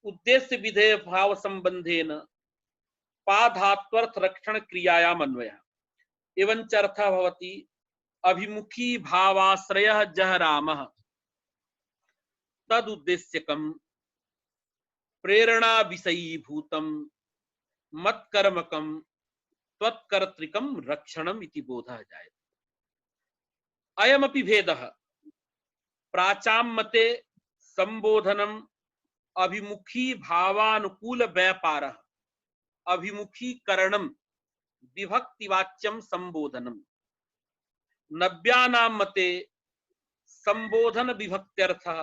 उद्देश्य विधेय भाव संबंधेन पाधात्वर्थ रक्षण क्रियायाम् अन्वयः। एवञ्च अर्थः भवति अभिमुखी भावाश्रयः जह रामः तदुद्देश्यकं प्रेरणा विषयीभूतं मत्कर्मकं त्वत्कर्तृकं रक्षणम् इति बोधः जायते। अयमपि भेदः। प्राचां मते संबोधनम् अभिमुखी भावानुकूल व्यापारः, अभिमुखीकरणं विभक्तिवाच्यं संबोधनम्। नव्यानां मते संबोधन विभक्त्यर्थः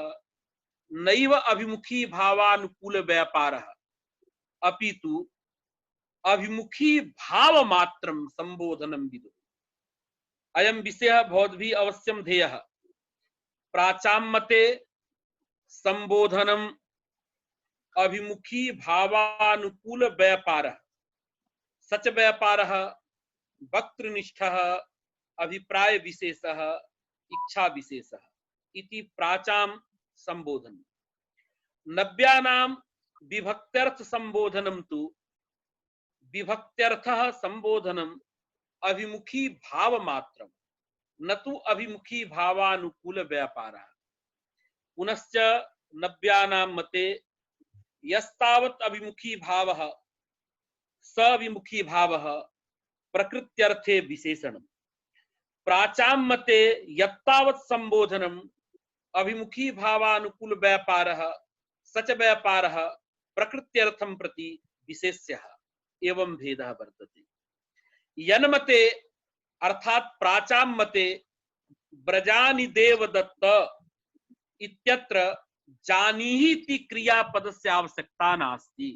नैव अभिमुखी भावानुकूल व्यापारः अपितु अभिमुखी भाव मात्रं संबोधनं विदुः। अयं विषयः भवद्भिः अवश्यं ध्येयः। प्राचां मते संबोधनम् अभिमुखी भावानुकूल व्यापारः, सच व्यापारः वक्तृनिष्ठः अभिप्राय विशेषः इच्छा विशेषः इति प्राचां संबोधनम्। नव्यानां विभक्त्यर्थ संबोधनं तु विभक्त्यर्थः संबोधनम् अभिमुखी भाव मात्रं न तु अभिमुखी भावानुकूल व्यापारः। पुनश्च नव्यानां मते यस्तावत् अभिमुखी भावः स अभिमुखी भावः प्रकृत्यर्थे विशेषणम्। प्राचां मते यत्तावत् संबोधनम् अभिमुखी भावानुकूल व्यापारः सच व्यापारः प्रकृत्यर्थं प्रति विशेष्यः। एवं भेदः वर्तते। यन्मते अर्थात प्राचां मते ब्रजानि देवदत्त इत्यत्र जानीहि इति क्रियापदस्य आवश्यकता नास्ति।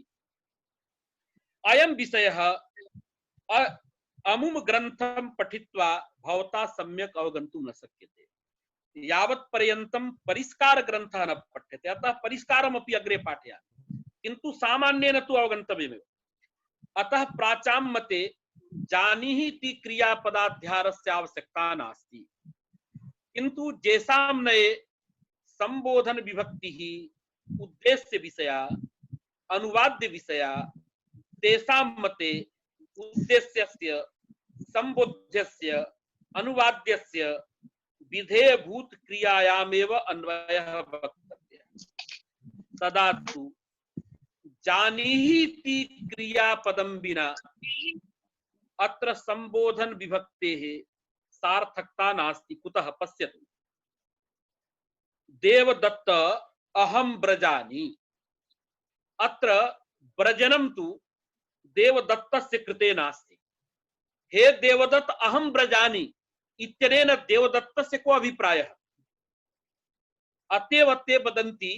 अयं विषयः अमुम ग्रन्थं पठित्वा भवता सम्यक् अवगन्तुं न शक्यते यावत् पर्यन्तं परिष्कार ग्रन्थः न पठ्यते। अतः परिष्कारमपि अग्रे पाठयामि, किन्तु सामान्येन तु अवगन्तव्यमेव। अतः प्राचां मते जानीहि इति क्रियापदाध्यारस्य आवश्यकता नास्ति, किन्तु जेषां नये संबोधन विभक्तिः उद्देश्य विषया अनुवाद्य विषया तेषां मते उद्देश्यस्य संबोध्यस्य अनुवाद्यस्य विधेयभूत क्रियायामेव अन्वयः वक्तव्यः। तदा तु जानीहि इति क्रियापदं विना अत्र संबोधन विभक्तेः सार्थकता नास्ति। कुतः? पश्यतु, देवदत्त अहं ब्रजामि। अत्र ब्रजनं तु देवदत्तस्य कृते नास्ति। हे देवदत्त अहं ब्रजामि इत्यनेन देवदत्तस्य को अभिप्रायः? अतएव ते वदन्ति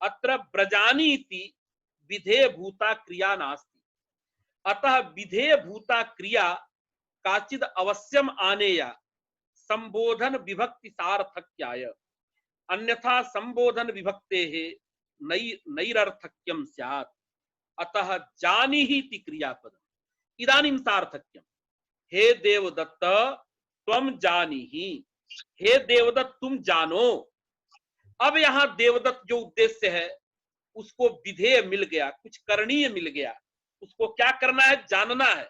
अत्र ब्रजामि इति विधेयभूता क्रिया नास्ति। अतः विधेयभूता क्रिया काचिद अवश्यम आनेया संबोधन विभक्ति सार्थक्याय, अन्यथा संबोधन विभक्तेः नैरर्थक्यं स्यात्। अतः जानीहि इति क्रियापदम् इदानीं सार्थक्यम्। हे देवदत्त त्वं जानीहि, हे देवदत्त तुम जानो। अब यहां देवदत्त जो उद्देश्य है उसको विधेय मिल गया, कुछ करणीय मिल गया। उसको क्या करना है? जानना है।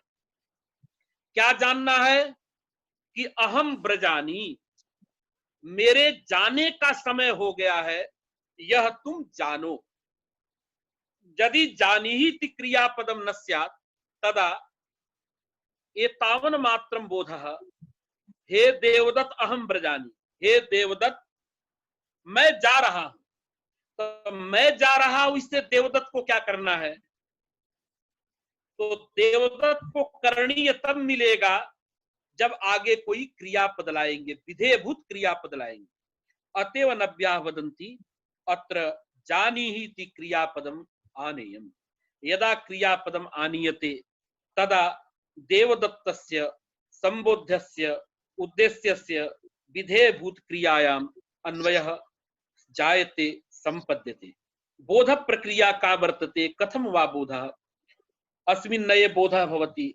क्या जानना है? कि अहम ब्रजानी, मेरे जाने का समय हो गया है, यह तुम जानो। यदि जानीहि इति क्रियापदम न स्यात् तदा एतावन मात्रम बोधः हे देवदत्त अहम ब्रजामि। हे देवदत्त मैं जा रहा हूं। तो मैं जा रहा हूं, इससे देवदत्त को क्या करना है? तो देवदत्त को करणीय तब मिलेगा जब आगे कोई क्रियापद लाएंगे, विधेयभूत क्रियापद लाएंगे। अतएव नव्याः वदन्ति अत्र जानीहीति क्रियापदम आनेयम्। यदा क्रियापदम आनीयते तदा देवदत्तस्य संबोध्यस्य उद्देश्यस्य विधेयभूत क्रियायाम् अन्वयः जायते संपद्यते। बोध प्रक्रिया का वर्तते। कथम वा बोधः? अस्मिन् नये बोधः भवति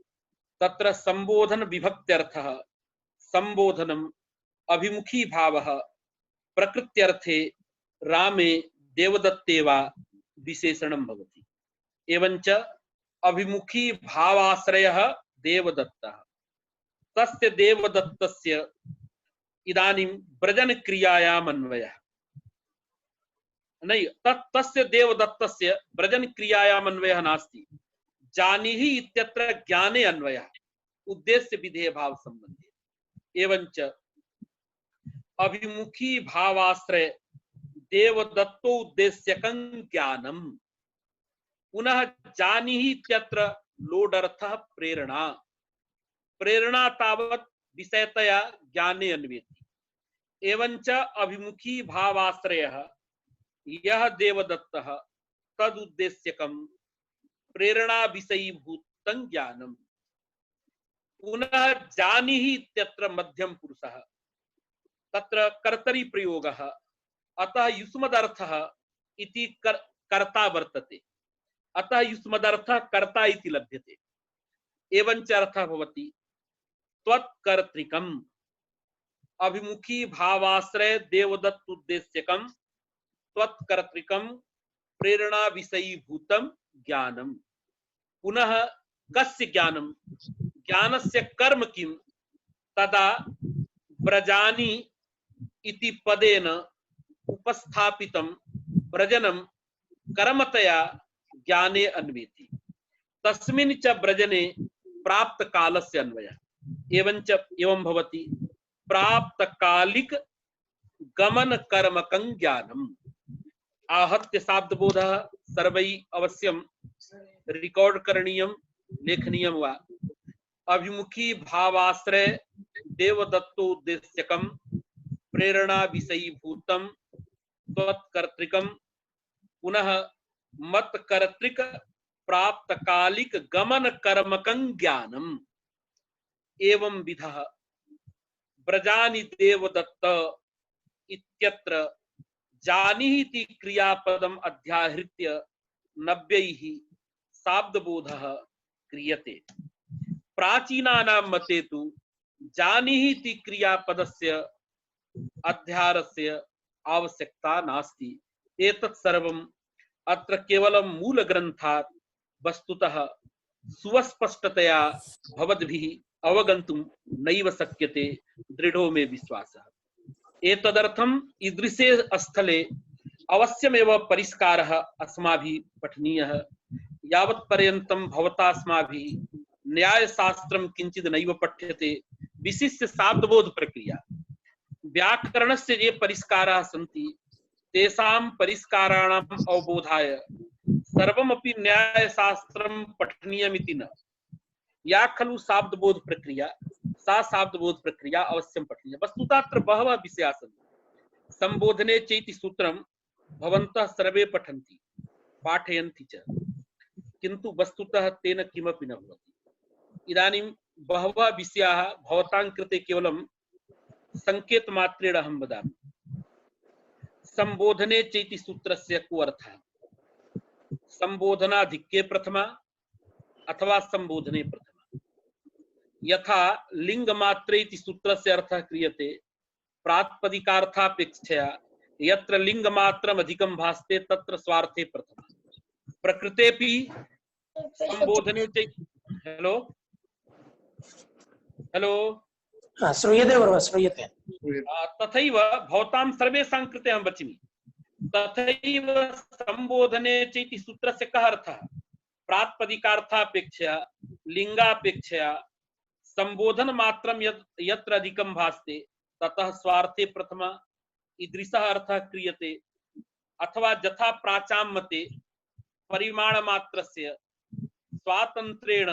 तत्र संबोधन विभक्त्यर्थः संबोधनम् अभिमुखी भावः प्रकृत्यर्थे रामे देवदत्ते वा विशेषणं भवति। एवञ्च अभिमुखी भावाश्रयः देवदत्तः। तस्य देवदत्तस्य इदानीं व्रजन क्रियायाम् अन्वयः नहीं, तस्य देवदत्तस्य व्रजन क्रियायाम् अन्वयः नास्ति। जानीहि इत्यत्र ज्ञाने अन्वयः, उद्देश्य विधेय भाव संबंधी। एवञ्च अभिमुखी भावाश्रय देवदत्तो उद्देश्यकं ज्ञानम्। पुनः जानीहि इत्यत्र लोडर्थः प्रेरणा। प्रेरणा तावत् विषयतया ज्ञाने अन्वेति। एवञ्च अभिमुखी भावाश्रयः यः देवदत्तः तदुद्देश्यकं प्रेरणा विषयीभूतं ज्ञानम्। पुनः जानीहि इत्यत्र मध्यम पुरुषः, तत्र कर्तरि प्रयोगः, अतः युष्मदर्थः इति कर्ता वर्तते, अतः युष्मदर्थः कर्ता इति लभ्यते। एवञ्च अर्थः भवति त्वत्कर्तृकम्। अभिमुखी भावाश्रय देवदत्त उद्देश्यकम् त्वत्कर्तृकम् प्रेरणा विषयीभूतं ज्ञानम्। पुनः कस्य ज्ञानम्? ज्ञानस्य कर्म किं? तदा व्रजानि इति पदेन उपस्थापितं व्रजनं कर्मतया ज्ञाने अन्वेति। तस्मिन् च व्रजने प्राप्त कालस्य अन्वयः। एवञ्च एवं भवति प्राप्तकालिक गमन कर्मकं ज्ञानम्। आहत्य शाब्दबोधः सर्वैः अवश्यं रिकॉर्ड करणीयं, लेखनीयं वा। अभिमुखी भावाश्रय देवदत्तोद्देश्यकं प्रेरणा विषयीभूतं त्वत्कर्तृकं पुनः मत्कर्तृक प्राप्तकालिक गमन कर्मकं ज्ञानम्। एवं विधः व्रजानि देवदत्त इत्यत्र जानीहि क्रियापदम् अध्याहृत्य नव्यैः शाब्दबोधः क्रियते। प्राचीनानां मते तु जानीहि क्रियापदस्य अध्याहारस्य आवश्यकता नास्ति। एतत् सर्वम् अत्र केवलं मूलग्रन्थात् वस्तुतः सुस्पष्टतया भवद्भिः अवगन्तुं नैव शक्यते, दृढो मे विश्वासः। एतदर्थम् ईदृशे स्थले अवश्यमेव परिष्कारः अस्माभिः पठनीयः। यावत्पर्यन्तं भवता अस्माभिः न्यायशास्त्रं किञ्चित् नैव पठ्यते, विशिष्य शाब्दबोध प्रक्रिया व्याकरणस्य ये परिष्काराः सन्ति तेषां परिष्काराणाम् अवबोधाय सर्वमपि न्यायशास्त्रं पठनीयमिति न। या खलु शाब्दबोध प्रक्रिया, सा शाब्दबोध प्रक्रिया अवश्यं पठनीया। वस्तुतः अत्र बहवः विषयाः सन्ति। संबोधने चेति सूत्रं भवन्तः सर्वे पठन्ति, पाठयन्ति च, किन्तु वस्तुतः तेन किमपि न भवति। इदानीं बहवः विषयाः भवतां कृते केवलं संकेतमात्रेण अहं वदामि। संबोधने चेति सूत्रस्य को अर्थः? संबोधनाधिक्ये प्रथमा अथवा संबोधने प्रथमा। यथा लिंगमात्रे इति सूत्रस्य अर्थः क्रियते प्रातिपदिकार्थापेक्षया यत्र लिंगमात्रम् अधिकं भासते तत्र स्वार्थे प्रथमा। प्रकृतेपि संबोधने चेति हेलो हेलो श्रूयते गुरुः, श्रूयते। तथैव भवतां सर्वेषां कृते अहं वचामि। तथैव संबोधने चेति सूत्रस्य कः अर्थः? प्रातिपदिकार्थापेक्षया लिंगापेक्षया संबोधन मात्रं यत्र अधिकं भासते ततः स्वार्थे प्रथमा ईदृशः अर्थः क्रियते। अथवा यथा प्राचां मते परिमाण मात्रस्य स्वातन्त्रेण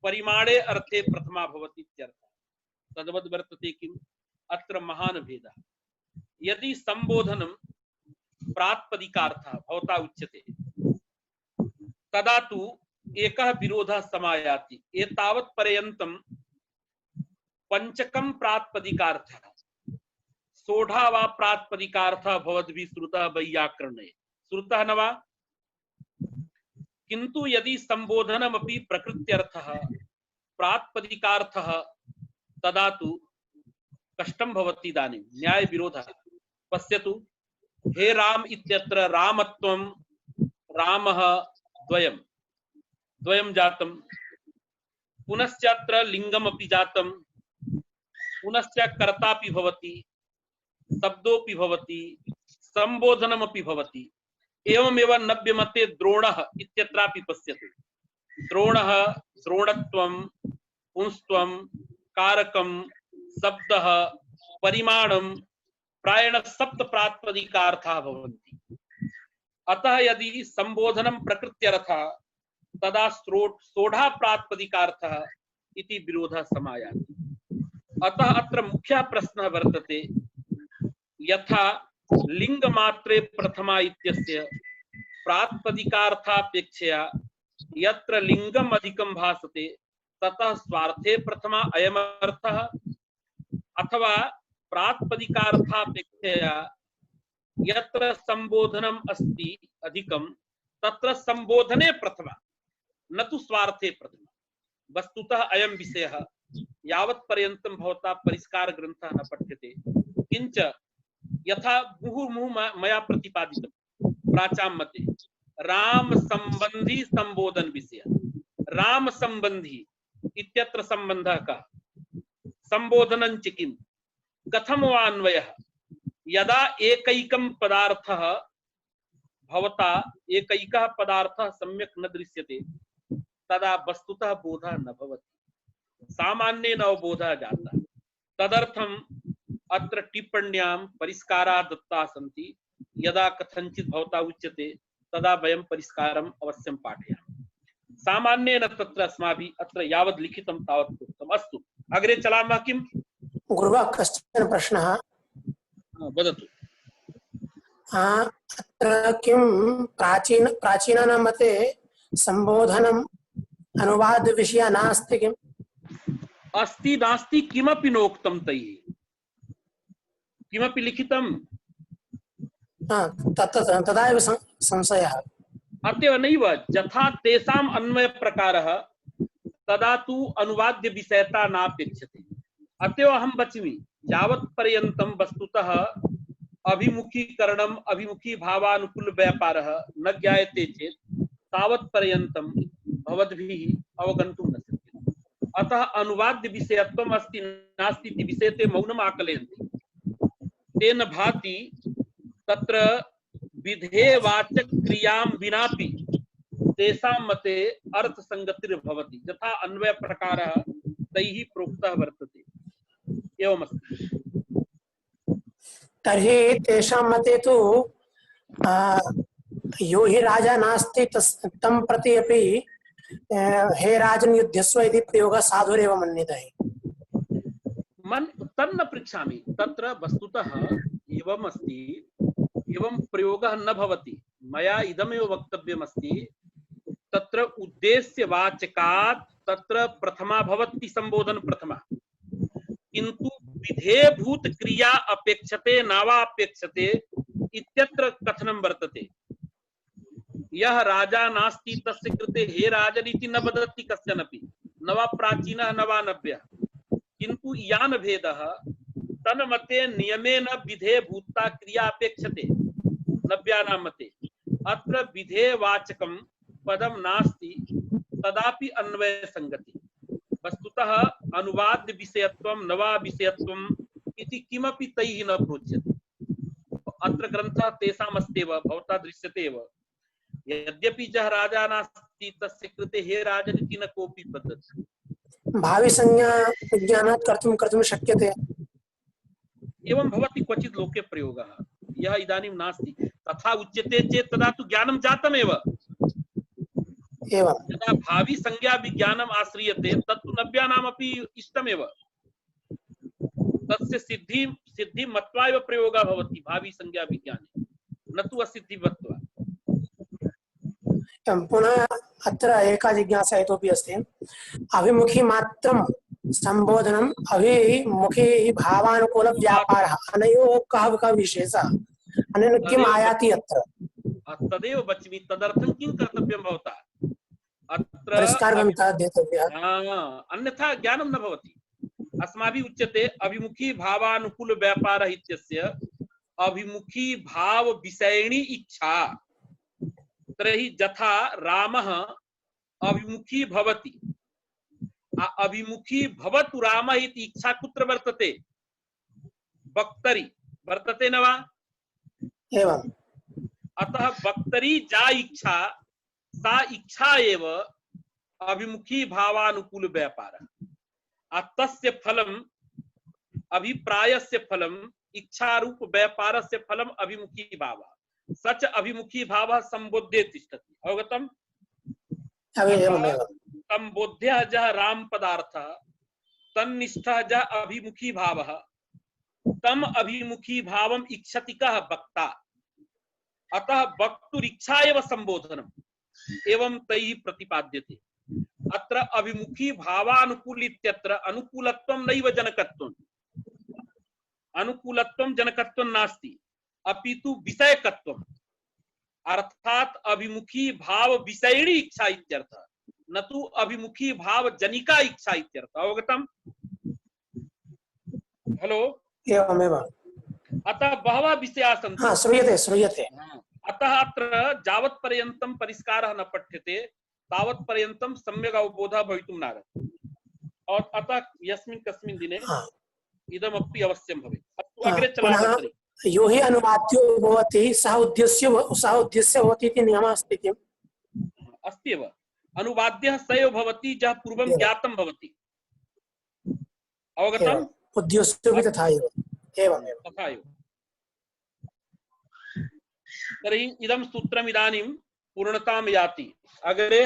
परिमाणे अर्थे प्रथमा भवति इत्यर्थः। तद्वद् वर्तते किम् अत्र महान् भेदः। यदि संबोधनं प्रातिपदिकार्थः भवता उच्यते तदा तु एकः विरोधः समायाति। एतावत् पर्यन्तं पंचकं प्रातिपदिकार्थः सोढ़ा वा प्रातिपदिकार्थः भवद्भिः श्रुतः वैयाकरणे श्रुतः न वा? किंतु यदि संबोधनमपि प्रकृत्यर्थः प्रातिपदिकार्थः तदा तु कष्टं भवति। इदानीं न्याय विरोधः पश्यतु। हे राम इत्यत्र रामत्वं रामः द्वयं द्वयं जातं, पुनश्च अत्र लिंगमपि जातं, पुनश्च कर्तापि भवति, शब्दोपि भवति, संबोधनमपि भवति। एवमेव नव्यमते द्रोणः इत्यत्रापि पश्यतु। द्रोणः द्रोणत्वं पुंस्त्वं कारकं शब्दः परिमाणं प्रायेण सप्त प्रातिपदिकार्थाः भवन्ति। अतः यदि संबोधनं प्रकृत्यर्थः तदा सोढ़ा प्रातिपदिकार्थः इति विरोधः समायाति। अतः अत्र मुख्यः प्रश्नः वर्तते यथा लिंगमात्रे प्रथमा इत्यस्य प्रातिपदिकार्थापेक्षया यत्र लिंगम अधिकं भासते ततः स्वार्थे प्रथमा अयमर्थः, अथवा प्रातिपदिकार्थापेक्षया यत्र संबोधनम् अस्ति अधिकं तत्र संबोधने प्रथमा न तु स्वार्थे प्रथमा। वस्तुतः अयं विषयः यावत् पर्यन्तं भवता परिष्कार ग्रन्थः न पठ्यते किंच यथा मुहुर्मुहुः मया प्रतिपादितं प्राचां मते राम संबंधी संबोधन विषय। राम संबंधी इत्यत्र संबंधः कः? संबोधनं च किं कथं वा अन्वयः? यदा एकैकं पदार्थः भवता एकैकः पदार्थः सम्यक् न दृश्यते तदा वस्तुतः बोधः न भवति, सामान्येन अवबोधः जातः। तदर्थम् अत्र टिप्पण्यां परिष्काराः दत्ताः सन्ति। यदा कथंचित् भवता उच्यते तदा वयं परिष्कारम् अवश्यं पाठयामः। सामान्येन तत्र अस्माभिः अत्र यावद् लिखितं तावत् उक्तम्। अस्तु, अग्रे चलामः। किम् गुरुः कश्चन प्रश्नः वदतु। अत्र किं प्राचीनानां मते संबोधनम् अनुवाद विषयः नास्ति किम्? अस्ति नास्ति किमपि नोक्तं तैः, किमपि लिखितं तदा एव संशयः। अतएव नैव यथा तेषाम् अन्वय प्रकारः तदा तु अनुवाद्य विषयता नापेक्षते। अतएव अहं वच्मि यावत् पर्यन्तं वस्तुतः अभिमुखीकरणम् अभिमुखी भावानुकूल व्यापारः न ज्ञायते चेत् तावत् पर्यन्तं भवद्भिः अवगन्तुं न शक्यते। अतः अनुवाद्य विषयत्वम् अस्ति नास्ति इति विषये ते मौनम् आकलयन्ति। तेन भाति तत्र विधेयवाचक क्रियां विनापि तेषां मते अर्थसंगतिर्भवति, यथा अन्वय प्रकारः तैः प्रोक्तः वर्तते। एवमस्ति। तर्हि तेषां मते तु यो हि राजा नास्ति तं प्रति अपि हे राजन् युध्यस्व इति प्रयोगः साधुरेव मन्यते। तन्न पृच्छामि। तत्र वस्तुतः एवम् अस्ति, एवं प्रयोगः न भवति। मया इदमेव वक्तव्यमस्ति, तत्र उद्देश्यवाचकात् तत्र प्रथमा भवति संबोधन प्रथमा, किंतु विधेयभूत क्रिया अपेक्षते नावापेक्षते इत्यत्र कथनं वर्तते। यः राजा नास्ति तस्य कृते हे राजन् इति न वदति कश्चनपि, न वा प्राचीनः न वा नव्यः, किंतु यान भेदः तन्मते नियमेन विधेयभूता क्रिया अपेक्षते नव्यानां मते। अत्र विधेयवाचकं पदं नास्ति तदापि अन्वय संगति। वस्तुतः अनुवाद विषयत्वं नवा विषयत्वम् इति किमपि तैः न प्रोच्यते। अत्र ग्रन्थः तेषाम् अस्त्येव, भवता दृश्यते एव। यद्यपि यः राजा नास्ति तस्य कृते हे राजन् इति न कोऽपि वदति। भावी संज्ञा विज्ञानात् कर्तुं शक्यते। एवं भवति क्वचित् लोके प्रयोगः, यः इदानीं नास्ति तथा उच्यते चेत् तदा तु ज्ञानं जातमेव। यदा भावी संज्ञा विज्ञानम् आश्रियते तत्तु नव्यानामपि इष्टमेव। तस्य सिद्धि सिद्धि मत्वा एव प्रयोगः भवति भावी संज्ञा विज्ञाने न तु असिद्धि मत्वा। पुनः अत्र एका जिज्ञासा इतोपि अस्ति। अभिमुखी मात्रं संबोधनम् अभिमुखी भावानुकूल व्यापारः अनयोः कः विशेषः अनेन किम् आयाति अत्र? तदेव वच्मि, तदर्थं किं कर्तव्यं भवता अत्र परिष्कारग्रन्थः देतव्यः, अन्यथा ज्ञानं न भवति। अस्माभिः उच्यते अभिमुखी भावानुकूल व्यापारः इत्यस्य अभिमुखी भाव विषयिणी इच्छा। तर्हि यथा रामः अभिमुखी भवति, अभिमुखी भवतु रामः इति इच्छा कुत्र वर्तते? वक्तरि वर्तते न वा? एवं। अतः वक्तरि जा इच्छा, सा इच्छा एव अभिमुखी भावानुकूल व्यापारः। तस्य फलम् अभिप्रायस्य फलम् इच्छारूप व्यापारस्य फलम् अभिमुखी भावः। सच अभिमुखी भावः संबोध्य तिष्ठति। अवगतम्? संबोध्यः जः राम पदार्थः तन्निष्ठः जः अभिमुखी भावः, तम अभिमुखी भावम् इच्छति कः? वक्ता। अतः वक्तुरिच्छा एव संबोधनम् एवं तैः प्रतिपाद्यते। अत्र अभिमुखी भावानुकूल इत्यत्र अनुकूलत्वं नैव जनकत्वम्, अनुकूलत्वं जनकत्वं नास्ति, अपितु विषयकत्वम्, अर्थात अभिमुखी भाव विषयिणी इच्छा इत्यर्थः, न तु अभिमुखी भाव जनिका इच्छा इत्यर्थः। अवगतम्? हेलो? एवमेव। अतः बहवः विषयाः सन्ति। श्रूयते श्रूयते। अतः अत्र यावत् पर्यन्तं परिष्कारः न पठ्यते तावत् पर्यन्तं सम्यक् अवबोधः भवितुं नार्हति। और अतः यस्मिन् कस्मिन् दिने इदमपि अवश्यं भवेत्। अस्तु, अग्रे चलामः तर्हि। यो हि अनुवाद्यो भवति सः उद्देश्य भवति इति नियमः अस्ति किम्? अस्ति एव। अनुवाद्यः स एव भवति यः पूर्वं ज्ञातं भवति। अवगतम्? उद्देश्योऽपि तथा एव। एवमेव। तथा एव। तर्हि इदं सूत्रम् इदानीं पूर्णतां याति। अग्रे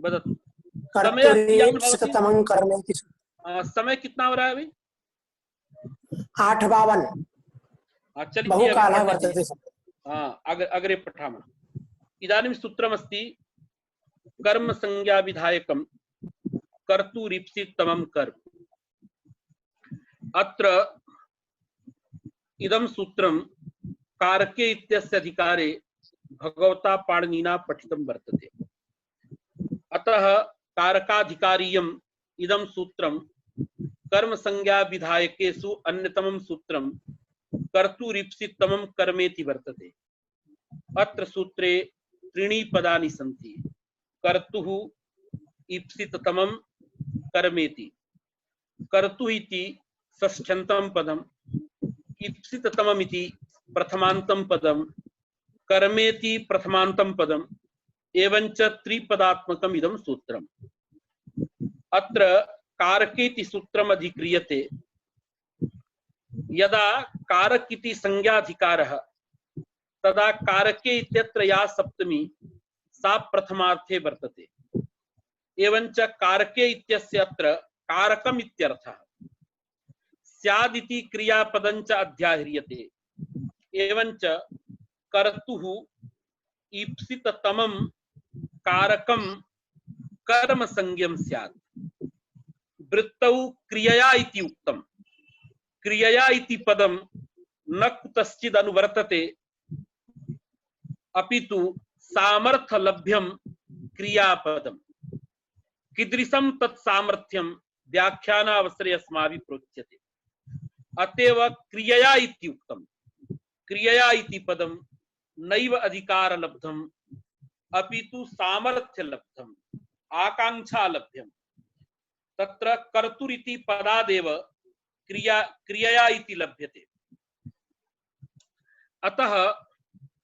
वदतु। समय कितना हो रहा है अभी? 8:52। चलिए बहुकालः वर्तते। अग्रे पठामः। इदानीं सूत्रमस्ति कर्म संज्ञा विधायकं कर्तुरीप्सितमं कर्म। अत्र इदं सूत्रं कारके इत्यस्य अधिकारे भगवता पाणिनिना पठितं वर्तते। अतः कारकाधिकारीयम् इदं सूत्रं कर्म संज्ञा विधायकेषु अन्यतमं सूत्रं कर्तुरीप्सितमं कर्मेति वर्तते। अत्र सूत्रे त्रीणि पदानि सन्ति। कर्तुः ईप्सिततमं कर्मेति। कर्तुः इति षष्ठ्यन्तं पदम्, ईप्सिततमम् इति प्रथमान्तं पदम्, कर्मेति प्रथमान्तं पदम्, एवञ्च त्रिपदात्मकम् इदं सूत्रम्। अत्र कारकेति सूत्रम् अधिक्रियते यदा कारक इति संज्ञाधिकारः तदा कारके इत्यत्र या सप्तमी सा प्रथमार्थे वर्तते। एवञ्च कारके इत्यस्य अत्र कारकम् इत्यर्थः। स्यादिति क्रियापदञ्च अध्याह्रियते। एवञ्च कर्तुः ईप्सिततमं कारकं कर्म संज्ञं स्यात्। वृत्तौ क्रियया इति उक्तम्। क्रियया इति पदं न कुतश्चित् अनुवर्तते, अपितु सामर्थ्यलभ्यं क्रियापदम्। कीदृशं तत् सामर्थ्यं व्याख्यानावसरे अस्माभिः प्रोच्यते। अतएव क्रियया इति उक्तम्। क्रियया इति पदं नैव अधिकारलब्धम्, अपितु सामर्थ्यलब्धम्, आकांक्षालभ्यम्। तत्र कर्तुरिति पदादेव क्रियया इति लभ्यते। अतः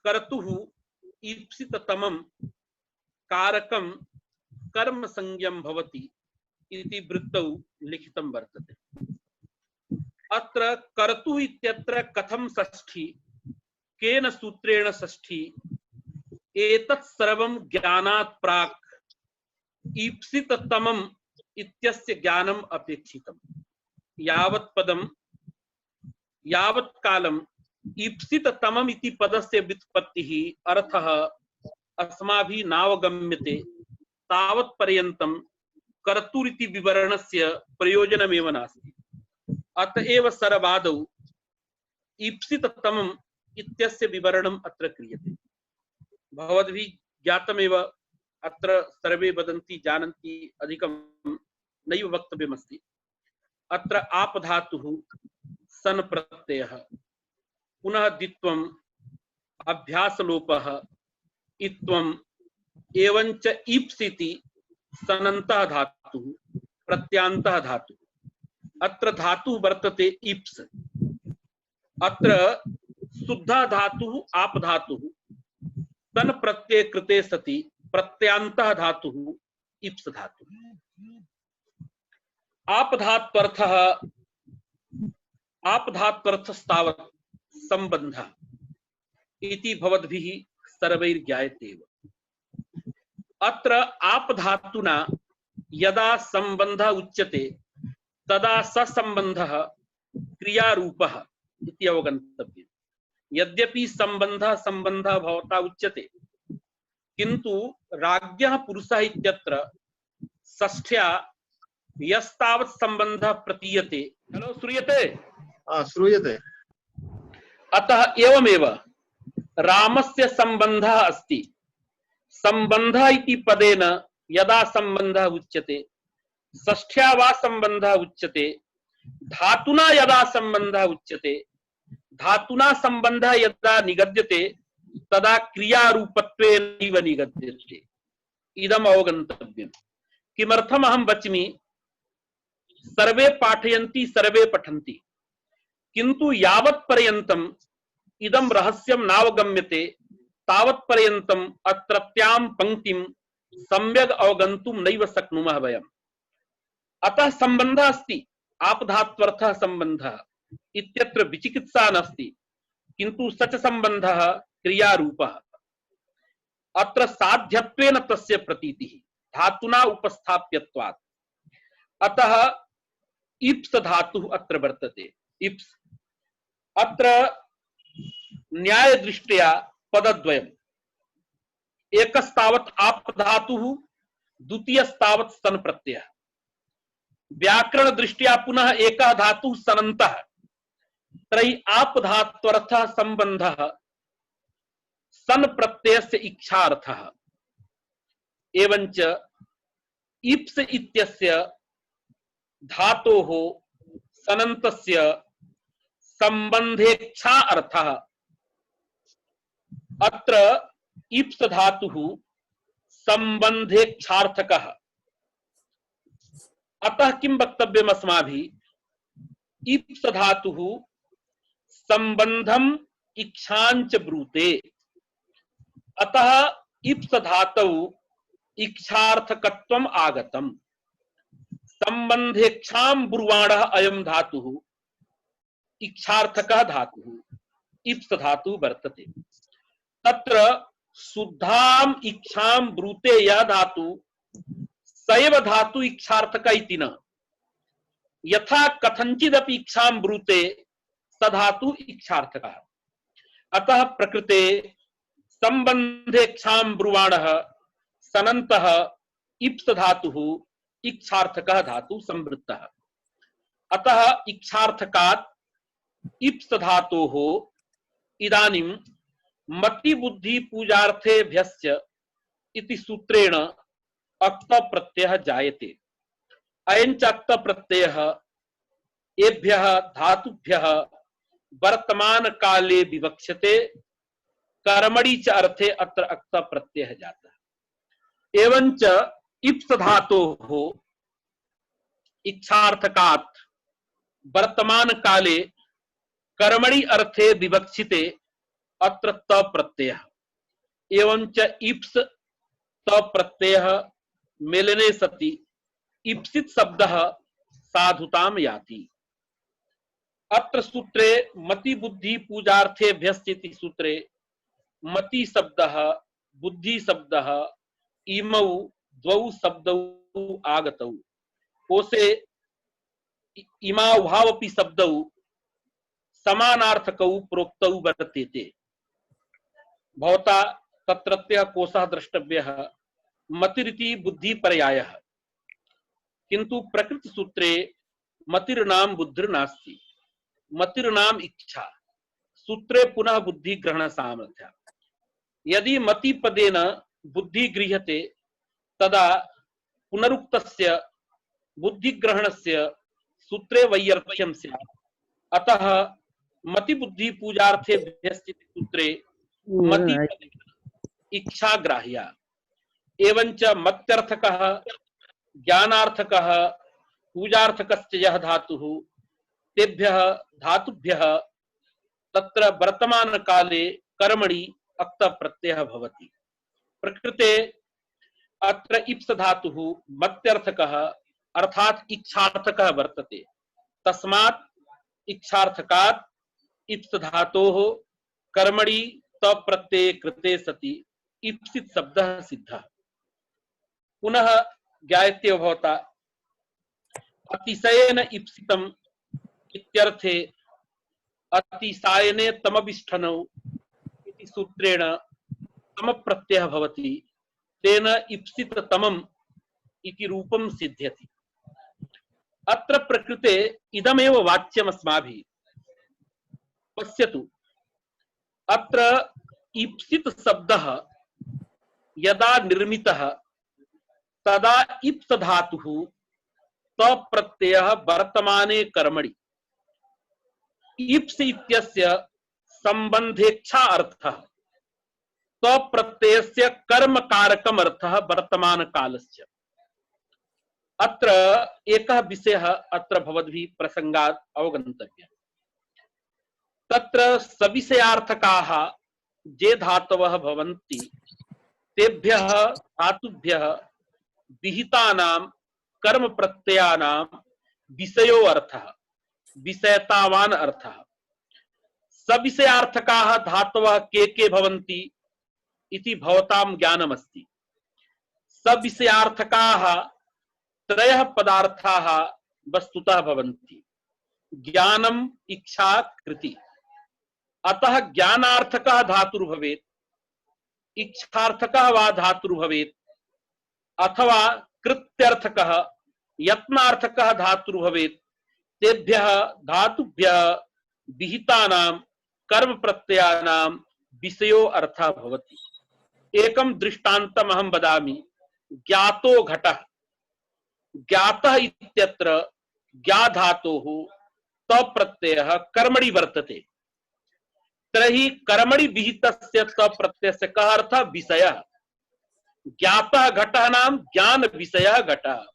कर्तुः ईप्सिततमं कारकं कर्म संज्ञं भवति इति वृत्तौ लिखितं वर्तते। अत्र कर्तुः इत्यत्र कथं षष्ठी, केन सूत्रेण षष्ठी, एतत् सर्वं ज्ञानात् प्राक् ईप्सित तमम इत्यस्य ज्ञानम अपेक्षितम। यावत् पदम यावत् कालम ईप्सित तमम इति पदस्य व्युत्पत्तिः अर्थः अस्माभिः नावगम्यते तावत् पर्यन्तं कर्तुरिति विवरणस्य प्रयोजनमेव नास्ति। अतएव सर्वादौ ईप्सित तमम इत्यस्य विवरणम् अत्र क्रियते। भवद्भिः ज्ञातमेव, अत्र सर्वे वदन्ति जानन्ति, अधिकं नैव वक्तव्यमस्ति। अत्र आप धातुः सन प्रत्ययः, पुनः द्वित्वम्, अभ्यासलोपः, इत्वम्, एवञ्च ईप्सिति सनन्तः धातुः, प्रत्यान्तः धातुः। अत्र धातुः वर्तते ईप्स। अत्र शुद्धः धातुः आप धातुः, सन प्रत्यय कृते सति प्रत्यान्तः धातुः ईप्स धातुः। आपधात्वर्थस्तावत् संबन्धः इति भवद्भिः सर्वैर्ज्ञायते एव। अत्र आपधातुना यदा संबन्धः उच्यते तदा स संबन्धः क्रियारूपः इति अवगन्तव्यम्। यद्यपि संबन्धः भवता उच्यते, किन्तु राज्ञः पुरुषः इत्यत्र षष्ठ्या यस्तावत् संबन्धः प्रतीयते। हेलो, श्रूयते? श्रूयते। अतः एवमेव रामस्य संबन्धः अस्ति। संबन्धः इति पदेन यदा संबन्धः उच्यते, षष्ठ्या वा संबन्धः उच्यते, धातुना यदा संबन्धः उच्यते, धातुना संबन्धः यदा निगद्यते तदा क्रियारूपत्वेनैव निगद्यते। इदम् अवगन्तव्यम्। किमर्थम् अहं वच्मि, सर्वे पाठयन्ति, सर्वे पठन्ति, किन्तु यावत् पर्यन्तम् इदं रहस्यं नावगम्यते तावत् पर्यन्तम् अत्रत्यां पंक्तिं सम्यक् अवगन्तुं नैव शक्नुमः वयम्। अतः सम्बन्धः अस्ति, आपधात्वर्थः सम्बन्धः इत्यत्र विचिकित्सा नास्ति, किन्तु सच सम्बन्धः क्रियारूपः। अत्र साध्यत्वेन तस्य प्रतीतिः धातुना उपस्थाप्यत्वात्। अतः इप्स धातुः अत्र वर्तते। इप्स अत्र न्याय दृष्ट्या पदद्वयम्, एकस्तावत् आप धातुः, द्वितीयस्तावत् सन प्रत्ययः। व्याकरण दृष्ट्या पुनः एकः धातुः सनन्तः, तर्हि आप धात्वर्थः संबन्धः सन प्रत्ययस्य इच्छार्थः। एवञ्च इप्स इत्यस्य धातोः सनन्तस्य संबन्धेच्छा अर्थः। अत्र इप्स धातुः संबन्धेच्छार्थकः। अतः किं वक्तव्यम् अस्माभिः? इप्स धातुः संबन्धम् इच्छाञ्च ब्रूते। अतः इप्स धातौ इच्छार्थकत्वम् आगतम्। संबन्धेच्छां ब्रुवाणः अयं धातुः इच्छार्थकः धातुः, इप्स धातुः वर्तते। तत्र शुद्धाम् इच्छां ब्रूते यः धातु सैव धातु इच्छार्थक इति न। यथा कथंचिदपि इच्छां ब्रूते स धातु इच्छार्थकः। अतः प्रकृते संबन्धेच्छां ब्रुवाणः सनन्तः इप्स धातुः इच्छार्थकः धातु संवृत्तः। अतः इच्छार्थकात् इप्स धातोः इदानीं मति बुद्धि पूजार्थेभ्यश्च इति सूत्रेण अक्त प्रत्ययः जायते। अयञ्च अक्त प्रत्ययः एभ्यः धातुभ्यः वर्तमान काले विवक्ष्यते। कर्मणि च अर्थे अत्र अक्त प्रत्ययः जातः। एवञ्च इप्स धातोः इच्छार्थकात् वर्तमान काले कर्मणि अर्थे विवक्षिते अत्र त प्रत्ययः। एवञ्च इप्स त प्रत्ययः मेलने सति इप्सित शब्दः साधुतां याति। अत्र सूत्रे मति बुद्धि पूजार्थेभ्यश्चिति सूत्रे मति शब्दः बुद्धि शब्दः इमौ द्वौ शब्दौ आगतौ कोशे इमावभावपि शब्दौ समानार्थकौ प्रोक्तौ वर्तेते। भवता तत्रत्यः कोशः द्रष्टव्यः मतिरिति बुद्धिपर्यायः, किन्तु प्रकृतसूत्रे मतिर्नाम बुद्धिर्नास्ति, मतिर्नाम इच्छा, सूत्रे पुनः बुद्धि ग्रहण सामर्थ्य। यदि मति पदेन बुद्धि गृह्यते तदा पुनरुक्तस्य बुद्धि ग्रहणस्य सूत्रे वैयर्थ्यं स्यात्। अतः मति बुद्धि पूजार्थे व्यस्थिते सूत्रे मति पदेन इच्छा ग्राह्या। एवंच मत्यर्थकः ज्ञानार्थकः पूजार्थकस्य यः धातुः तेभ्यः धातुभ्यः तत्र वर्तमान काले कर्मणि अक्त प्रत्ययः भवति। प्रकृते अत्र इप्स धातुः मत्यर्थकः अर्थात इच्छार्थकः वर्तते। तस्मात् इच्छार्थकात् इप्स धातोः कर्मणि त प्रत्यये कृते सति इप्सित शब्दः सिद्धः। पुनः ज्ञायते भवता अतिशयेन इप्सितम् इत्यर्थे अतिशयने तमभिष्ठनौ इति सूत्रेण तम प्रत्ययः भवति, तेन इप्सित तमम् इति रूपं सिद्ध्यति। अत्र प्रकृते इदमेव वाच्यम् अस्माभिः। पश्यतु, अत्र इप्सित शब्दः यदा निर्मितः तदा इप्स धातुः तप्रत्ययः वर्तमाने कर्मणि इप्स इत्यस्य संबंधेच्छा अर्थः तप्रत्ययस्य कर्म कारकम् अर्थः वर्तमान कालस्य। अत्र एकः विषयः अत्र भवद्भिः प्रसंगात् अवगन्तव्यः। तत्र सविषयार्थकाः ये धातवः भवन्ति तेभ्यः धातुभ्यः विहितानां कर्म प्रत्ययानां विषयो अर्थः विषयतावान अर्थः। सविषयार्थकाः धातवः के भवन्ति इति भवतां ज्ञानमस्ति। सविषयार्थकाः त्रयः पदार्थाः वस्तुतः भवन्ति, ज्ञानम् इच्छा कृति। अतः ज्ञानार्थकः धातुर्भवेत्, इच्छार्थकः वा धातुर्भवेत्, अथवा कृत्यर्थकः यत्नार्थकः धातुर्भवेत्। तेभ्यः धातुभ्यः विहितानां कर्म प्रत्ययानां विषयो अर्थः भवति। एकं दृष्टान्तम् अहं वदामि। ज्ञातो घटः। ज्ञातः इत्यत्र ज्ञा धातोः तप्रत्ययः कर्मणि वर्तते। तर्हि कर्मणि विहितस्य तप्रत्ययस्य कः अर्थः? विषयः। ज्ञातः घटः नाम ज्ञान विषयः घटः।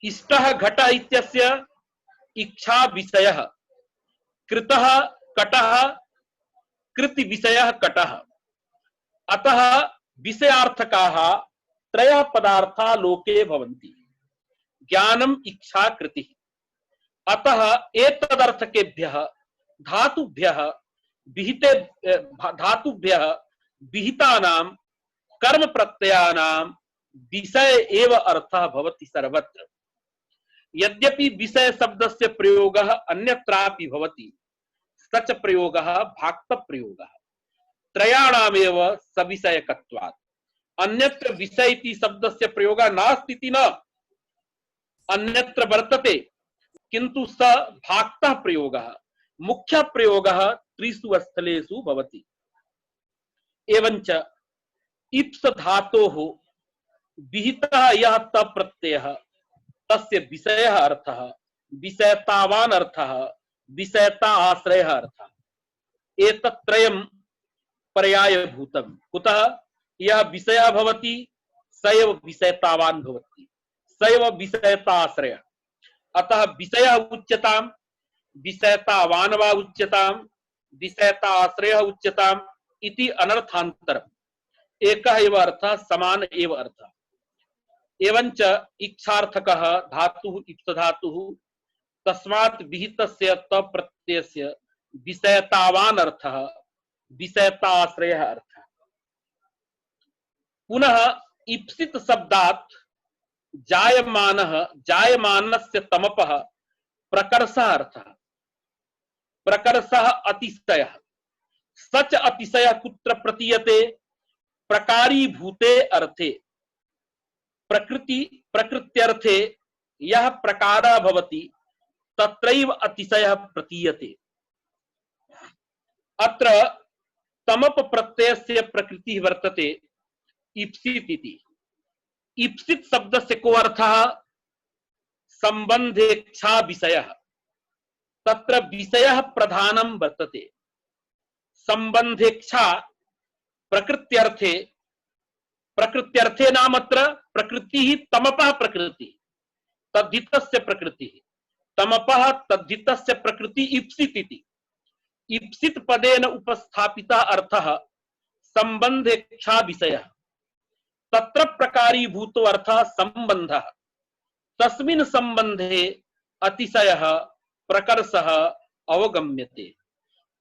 इष्टः घटः इत्यस्य इच्छा विषयः। कृतः कटः कृति विषयः कटः। अतः विषयार्थकाः त्रयः पदार्थाः लोके भवन्ति, ज्ञानम् इच्छा कृतिः। अतः एतदर्थकेभ्यः धातुभ्यः विहितानां कर्म प्रत्ययानां विषय एव अर्थः भवति सर्वत्र। यद्यपि विषय शब्दस्य प्रयोगः अन्यत्रापि भवति, सच प्रयोगः भाक्त प्रयोगः त्रयाणामेव सविषयकत्वात्। अन्यत्र विषय इति शब्दस्य प्रयोगः नास्ति इति न, अन्यत्र वर्तते, किन्तु स भाक्तः प्रयोगः मुख्य प्रयोगः त्रिषु स्थलेषु भवति। एवंच इप्स धातोः विहितः यः तप्रत्ययः तस्य विषयः अर्थः विषयतावान अर्थः विषयता आश्रयः अर्थः। एतत्त्रयम् पर्यायभूतम्। कुतः? यः विषयः भवति स एव विषयतावान भवति, स एव विषयता आश्रयः। अतः विषयः उच्यताम्, विषयतावान वा उच्यताम्, विषयता आश्रयः उच्यताम् इति अनर्थान्तरम्। एकः एव अर्थः, समान एव अर्थः। एवंच इच्छार्थकः धातुः इप्स धातुः तस्मात् विहितस्य तप्रत्ययस्य विषयतावान अर्थः विषयता आश्रयः अर्थः। पुनः इप्सित शब्दात् जायमानः जायमानस्य तमपः प्रकर्षः अर्थः। प्रकर्षः अतिशयः। सच अतिशयः कुत्र प्रतीयते? प्रकारीभूते अर्थे। प्रकृत्यर्थे यः प्रकारः भवति तत्रैव अतिशयः प्रतीयते। अत्र तमप प्रत्ययस्य प्रकृतिः वर्तते इप्सित इति। इप्सित शब्दस्य को अर्थः? संबंधेच्छा विषयः। तत्र विषयः प्रधानं वर्तते। संबंधेच्छा प्रकृत्यर्थे। प्रकृत्यर्थे नाम अत्र प्रकृतिः तमपः प्रकृतिः तद्धितस्य प्रकृतिः। तमपः तद्धितस्य प्रकृति इप्सित इति। इप्सित पदेन उपस्थापितः अर्थः संबंधेच्छा विषयः। तत्र प्रकारीभूतो अर्थः संबंधः। तस्मिन् संबंधे अतिशयः प्रकर्षः अवगम्यते।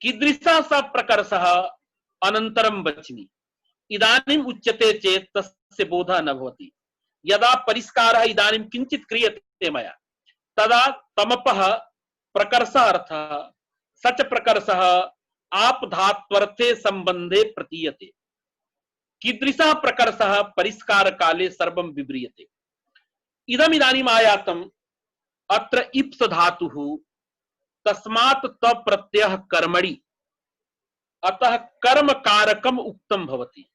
कीदृशः स प्रकर्षः अनन्तरं वच्मि। इदानीम् उच्यते चेत् तस्य बोधः न भवति। यदा परिष्कारः इदानीं किञ्चित् क्रियते मया तदा तमपः प्रकर्षः अर्थः सच प्रकर्षः आप धात्वर्थे संबंधे प्रतीयते। कीदृशः प्रकर्षः परिष्कार काले सर्वं विव्रियते। इदम् इदानीम् आयातम् अत्र इप्स धातुः तस्मात् त प्रत्ययः कर्मणि अतः कर्म कारकम् उक्तं भवति।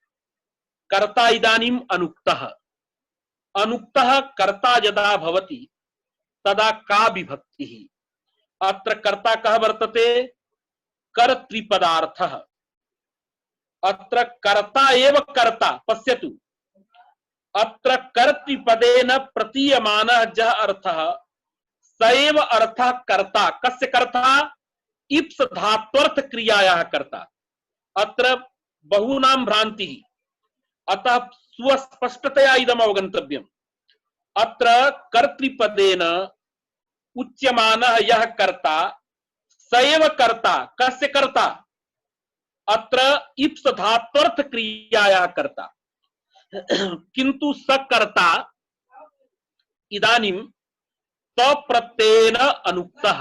कर्ता इदानीम् अनुक्तः। अनुक्तः कर्ता यदा भवति तदा का विभक्तिः? अत्र कर्ता कः वर्तते? कर्तृपदार्थः। अत्र कर्ता एव कर्ता। पश्यतु अत्र कर्तृपदेन प्रतीयमानः यः अर्थः स एव अर्थः कर्ता। कस्य कर्ता? इप्स धात्वर्थ क्रियायाः कर्ता। अत्र बहूनां भ्रान्तिः। अतः सुस्पष्टतया इदम् अवगन्तव्यम्। अत्र कर्तृपदेन उच्यमानः यः कर्ता स एव कर्ता। कस्य कर्ता? अत्र इप्स धात्वर्थ क्रियायाः कर्ता। किन्तु स कर्ता इदानीं तप्रत्ययेन अनुक्तः।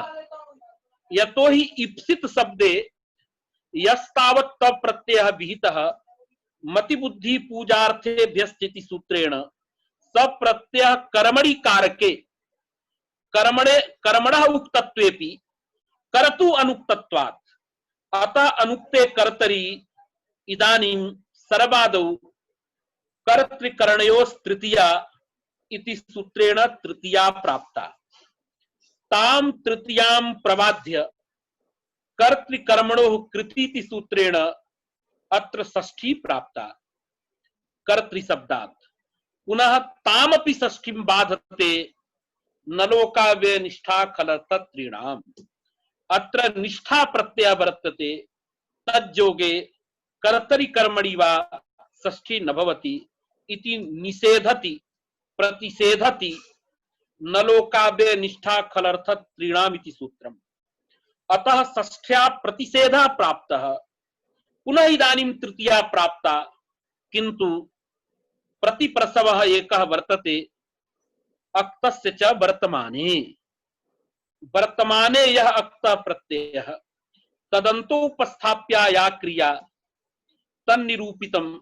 यतो हि इप्सित शब्दे यस्तावत् तप्रत्ययः विहितः मतिबुद्धि पूजार्थेभ्यश्चिति सूत्रेण स प्रत्ययः कर्मणि कारके कर्मणः उक्तत्वेपि कर्तु अनुक्तत्वात्। अतः अनुक्ते कर्तरि इदानीं सर्वादौ कर्तृकरणयोस्तृतीया इति सूत्रेण तृतीया प्राप्ता। ताम तृतीयां प्रबाध्य कर्तृकर्मणोः कृतीति सूत्रेण अत्र षष्ठी प्राप्ता कर्तृशब्दात्। पुनः तामपि षष्ठीं बाधते नलोकाव्य निष्ठा खल तत्त्रीणाम्। अत्र निष्ठा प्रत्यय वर्तते तज्जोगे कर्तरि कर्मणि वा षष्ठी न भवति इति निषेधति प्रतिषेधति नलोकाव्य निष्ठा खलर्थ त्रीणाम् इति सूत्रम्। अतः षष्ठ्या प्रतिषेधः प्राप्तः। पुनः इदानीं तृतीया प्राप्ता। किन्तु प्रतिप्रसवः एकः वर्तते अक्तस्य च वर्तमाने। वर्तमाने यः अक्तः प्रत्ययः तदन्तोपस्थाप्या या क्रिया तन्निरूपितम्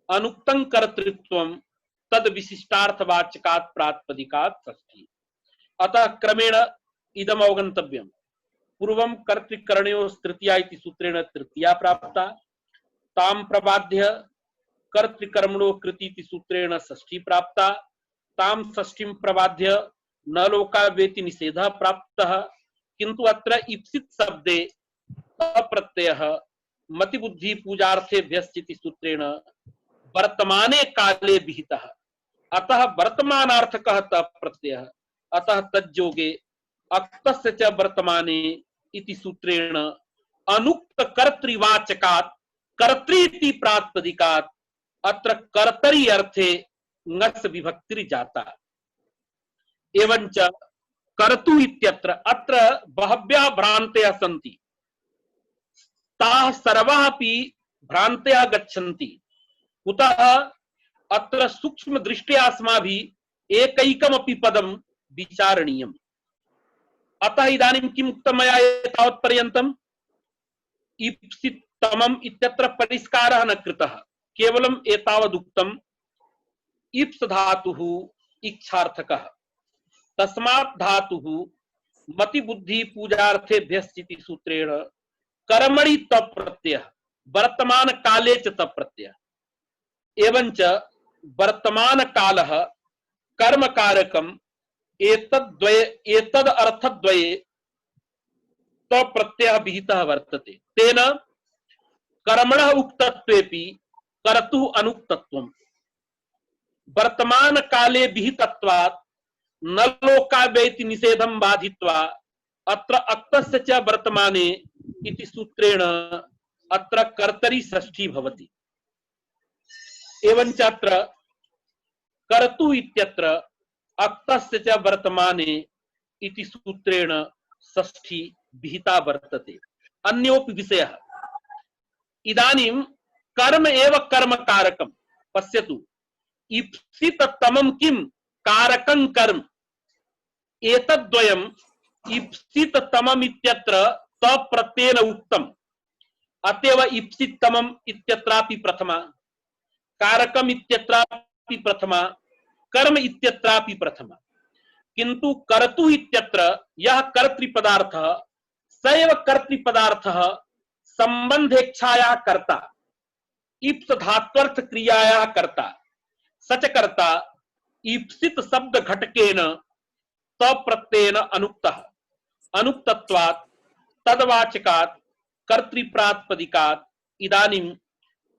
अनुक्तं कर्तृत्वं तद विशिष्टार्थवाचकात् प्रातिपदिकात् षष्ठी। अतः क्रमेण इदम् अवगन्तव्यम्। पूर्वं कर्तृकरणयोस्तृतीया इति सूत्रेण तृतीया प्राप्ता। तां प्रबाध्य कर्तृकर्मणोः कृति इति सूत्रेण षष्ठी प्राप्ता। तां षष्ठीं प्रबाध्य न लोकावेति निषेधः प्राप्तः। किन्तु अत्र इप्सित शब्दे अप्रत्ययः मतिबुद्धि पूजार्थेभ्यश्चिति सूत्रेण वर्तमाने काले विहितः। अतः वर्तमानार्थकः तः प्रत्ययः। अतः तज्जोगे अक्तस्य च वर्तमाने इति सूत्रेण अनुक्त कर्तृवाचकात् कर्तृति प्रातिपदिकात् अत्र कर्तरि अर्थे ङस् विभक्तिर् जाता। एवंच कर्तु इत्यत्र अत्र बहव्यः भ्रान्तयः सन्ति। ताः सर्वाः अपि भ्रान्तयः गच्छन्ति। कुतः? अत्र सूक्ष्म दृष्ट्या अस्माभिः एकैकमपि पदं विचारणीयम्। अतः इदानीं किम् उक्तं मया एतावत्पर्यन्तम्? इप्सितमम् इत्यत्र परिष्कारः न कृतः, केवलम् एतावदुक्तम् इप्स धातुः इच्छार्थकः, तस्मात् धातुः मति बुद्धि पूजार्थेभ्यश्चिति सूत्रेण कर्मणि तप् प्रत्ययः वर्तमान काले च तप् प्रत्ययः एवञ्च वर्तमान कालः कर्म कारकम् एतद् अर्थद्वये तप् प्रत्ययः विहितः वर्तते। तेन कर्मणः उक्तत्वेपि कर्तुः अनुक्तत्वम्। वर्तमान काले विहितत्वात् न लोकाव्ययति निषेधं बाधित्वा अत्र अक्तस्य च वर्तमाने इति सूत्रेण अत्र कर्तरि षष्ठी भवति। एवञ्च अत्र कर्तुः इत्यत्र अक्तस्य च वर्तमाने इति सूत्रेण षष्ठी विहिता वर्तते। अन्योपि विषयः, इदानीं कर्म एव कर्म कारकं पश्यतु। इप्सिततमं किं कारकं कर्म, एतद्द्वयम् इप्सिततमम् इत्यत्र तप् प्रत्ययेन उक्तम्, अतएव इप्सिततमम् इत्यत्रापि प्रथमा, कारकम् इत्यत्रापि प्रथमा, कर्म इत्यत्रापि प्रथमा। किंतु कर्तुः इत्यत्र यः कर्तृपदार्थः स एव कर्तृपदार्थः संबंधेच्छायाः कर्ता, इप्स धात्वर्थ क्रियायाः कर्ता, सच कर्ता ईप्सित शब्द घटकेन तप् प्रत्ययेन अनुक्तः। अनुक्तत्वात् तद्वाचकात् कर्तृप्रातिपदिकात् इदानीं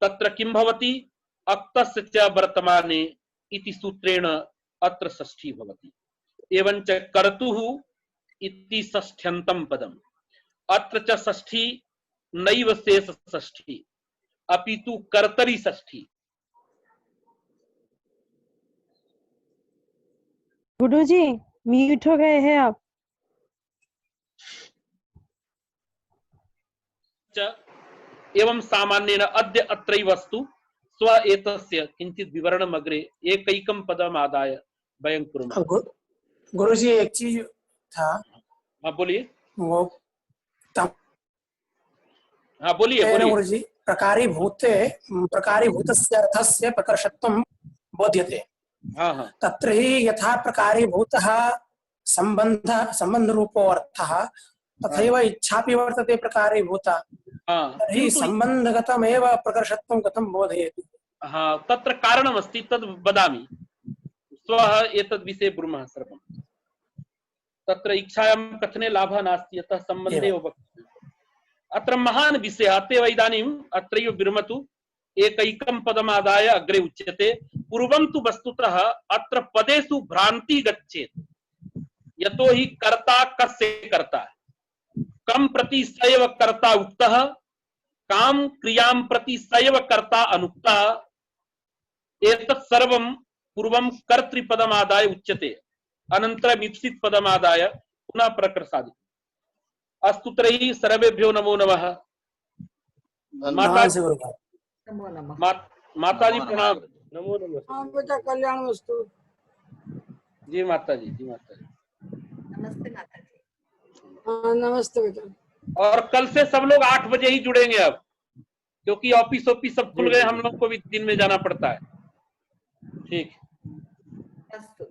तत्र किं भवति? अक्तस्य च वर्तमाने इति सूत्रेण अत्र षष्ठी भवति। एवञ्च कर्तुः इति षष्ठ्यन्तं पदम्। अत्र च षष्ठी नैव शेष षष्ठी अपितु कर्तरि षष्ठी। गुरुजी म्यूट हो गए हैं आप। एवं सामान्येन अद्य अत्रैवस्तु स्व एतस्य किंचित विवरणम् अग्रे एकैकं पदम् आदाय वयं कुर्मः। गुरुजी एक चीज था। हाँ बोलिए। वो हाँ बोलिए बोलिए। गुरुजी प्रकारीभूतस्य अर्थस्य प्रकर्षत्वं बोध्यते। हाँ हाँ। तत्र हि यथा प्रकारीभूतः सम्बन्धरूपो अर्थः तथैव इच्छापि वर्तते प्रकारीभूता। तर्हि सम्बन्धगतमेव प्रकर्षत्वं कथं बोधयति? हाँ तत्र कारणमस्ति, तद् वदामि। स्वः एतद् विषये ब्रूमः सर्वं। तत्र इच्छायां कथने लाभः नास्ति, यतः सम्बन्धे एव वक्तव्यम्। अत्र महान् विषयः, अतएव इदानीम् अत्रैव विरमतु। एकैकं पदमादाय अग्रे उच्यते। पूर्वं तु वस्तुतः अत्र पदेषु भ्रान्ति गच्छेत्। यतो हि कर्ता कस्य कर्ता, कं प्रति स एव कर्ता उक्तः, कां क्रियां प्रति स एव कर्ता अनुक्तः। एतत् सर्वं पूर्वं कर्तृपदमादाय उच्यते, अनन्तरम् इप्सित पदमादाय पुनः प्रकर्षादि। अस्तु तर्हि सर्वेभ्यो नमो नमः। माताजी प्रणाम। नमो नमः। बेटा कल्याणमस्तु। जी माताजी, जी माताजी। नमस्ते माताजी। नमस्ते बेटा। और कल से सब लोग 8 बजे ही जुड़ेंगे अब, क्योंकि ऑफिस सब खुल गए, हम लोग को भी दिन में जाना पड़ता है। ठीक। अस्तु।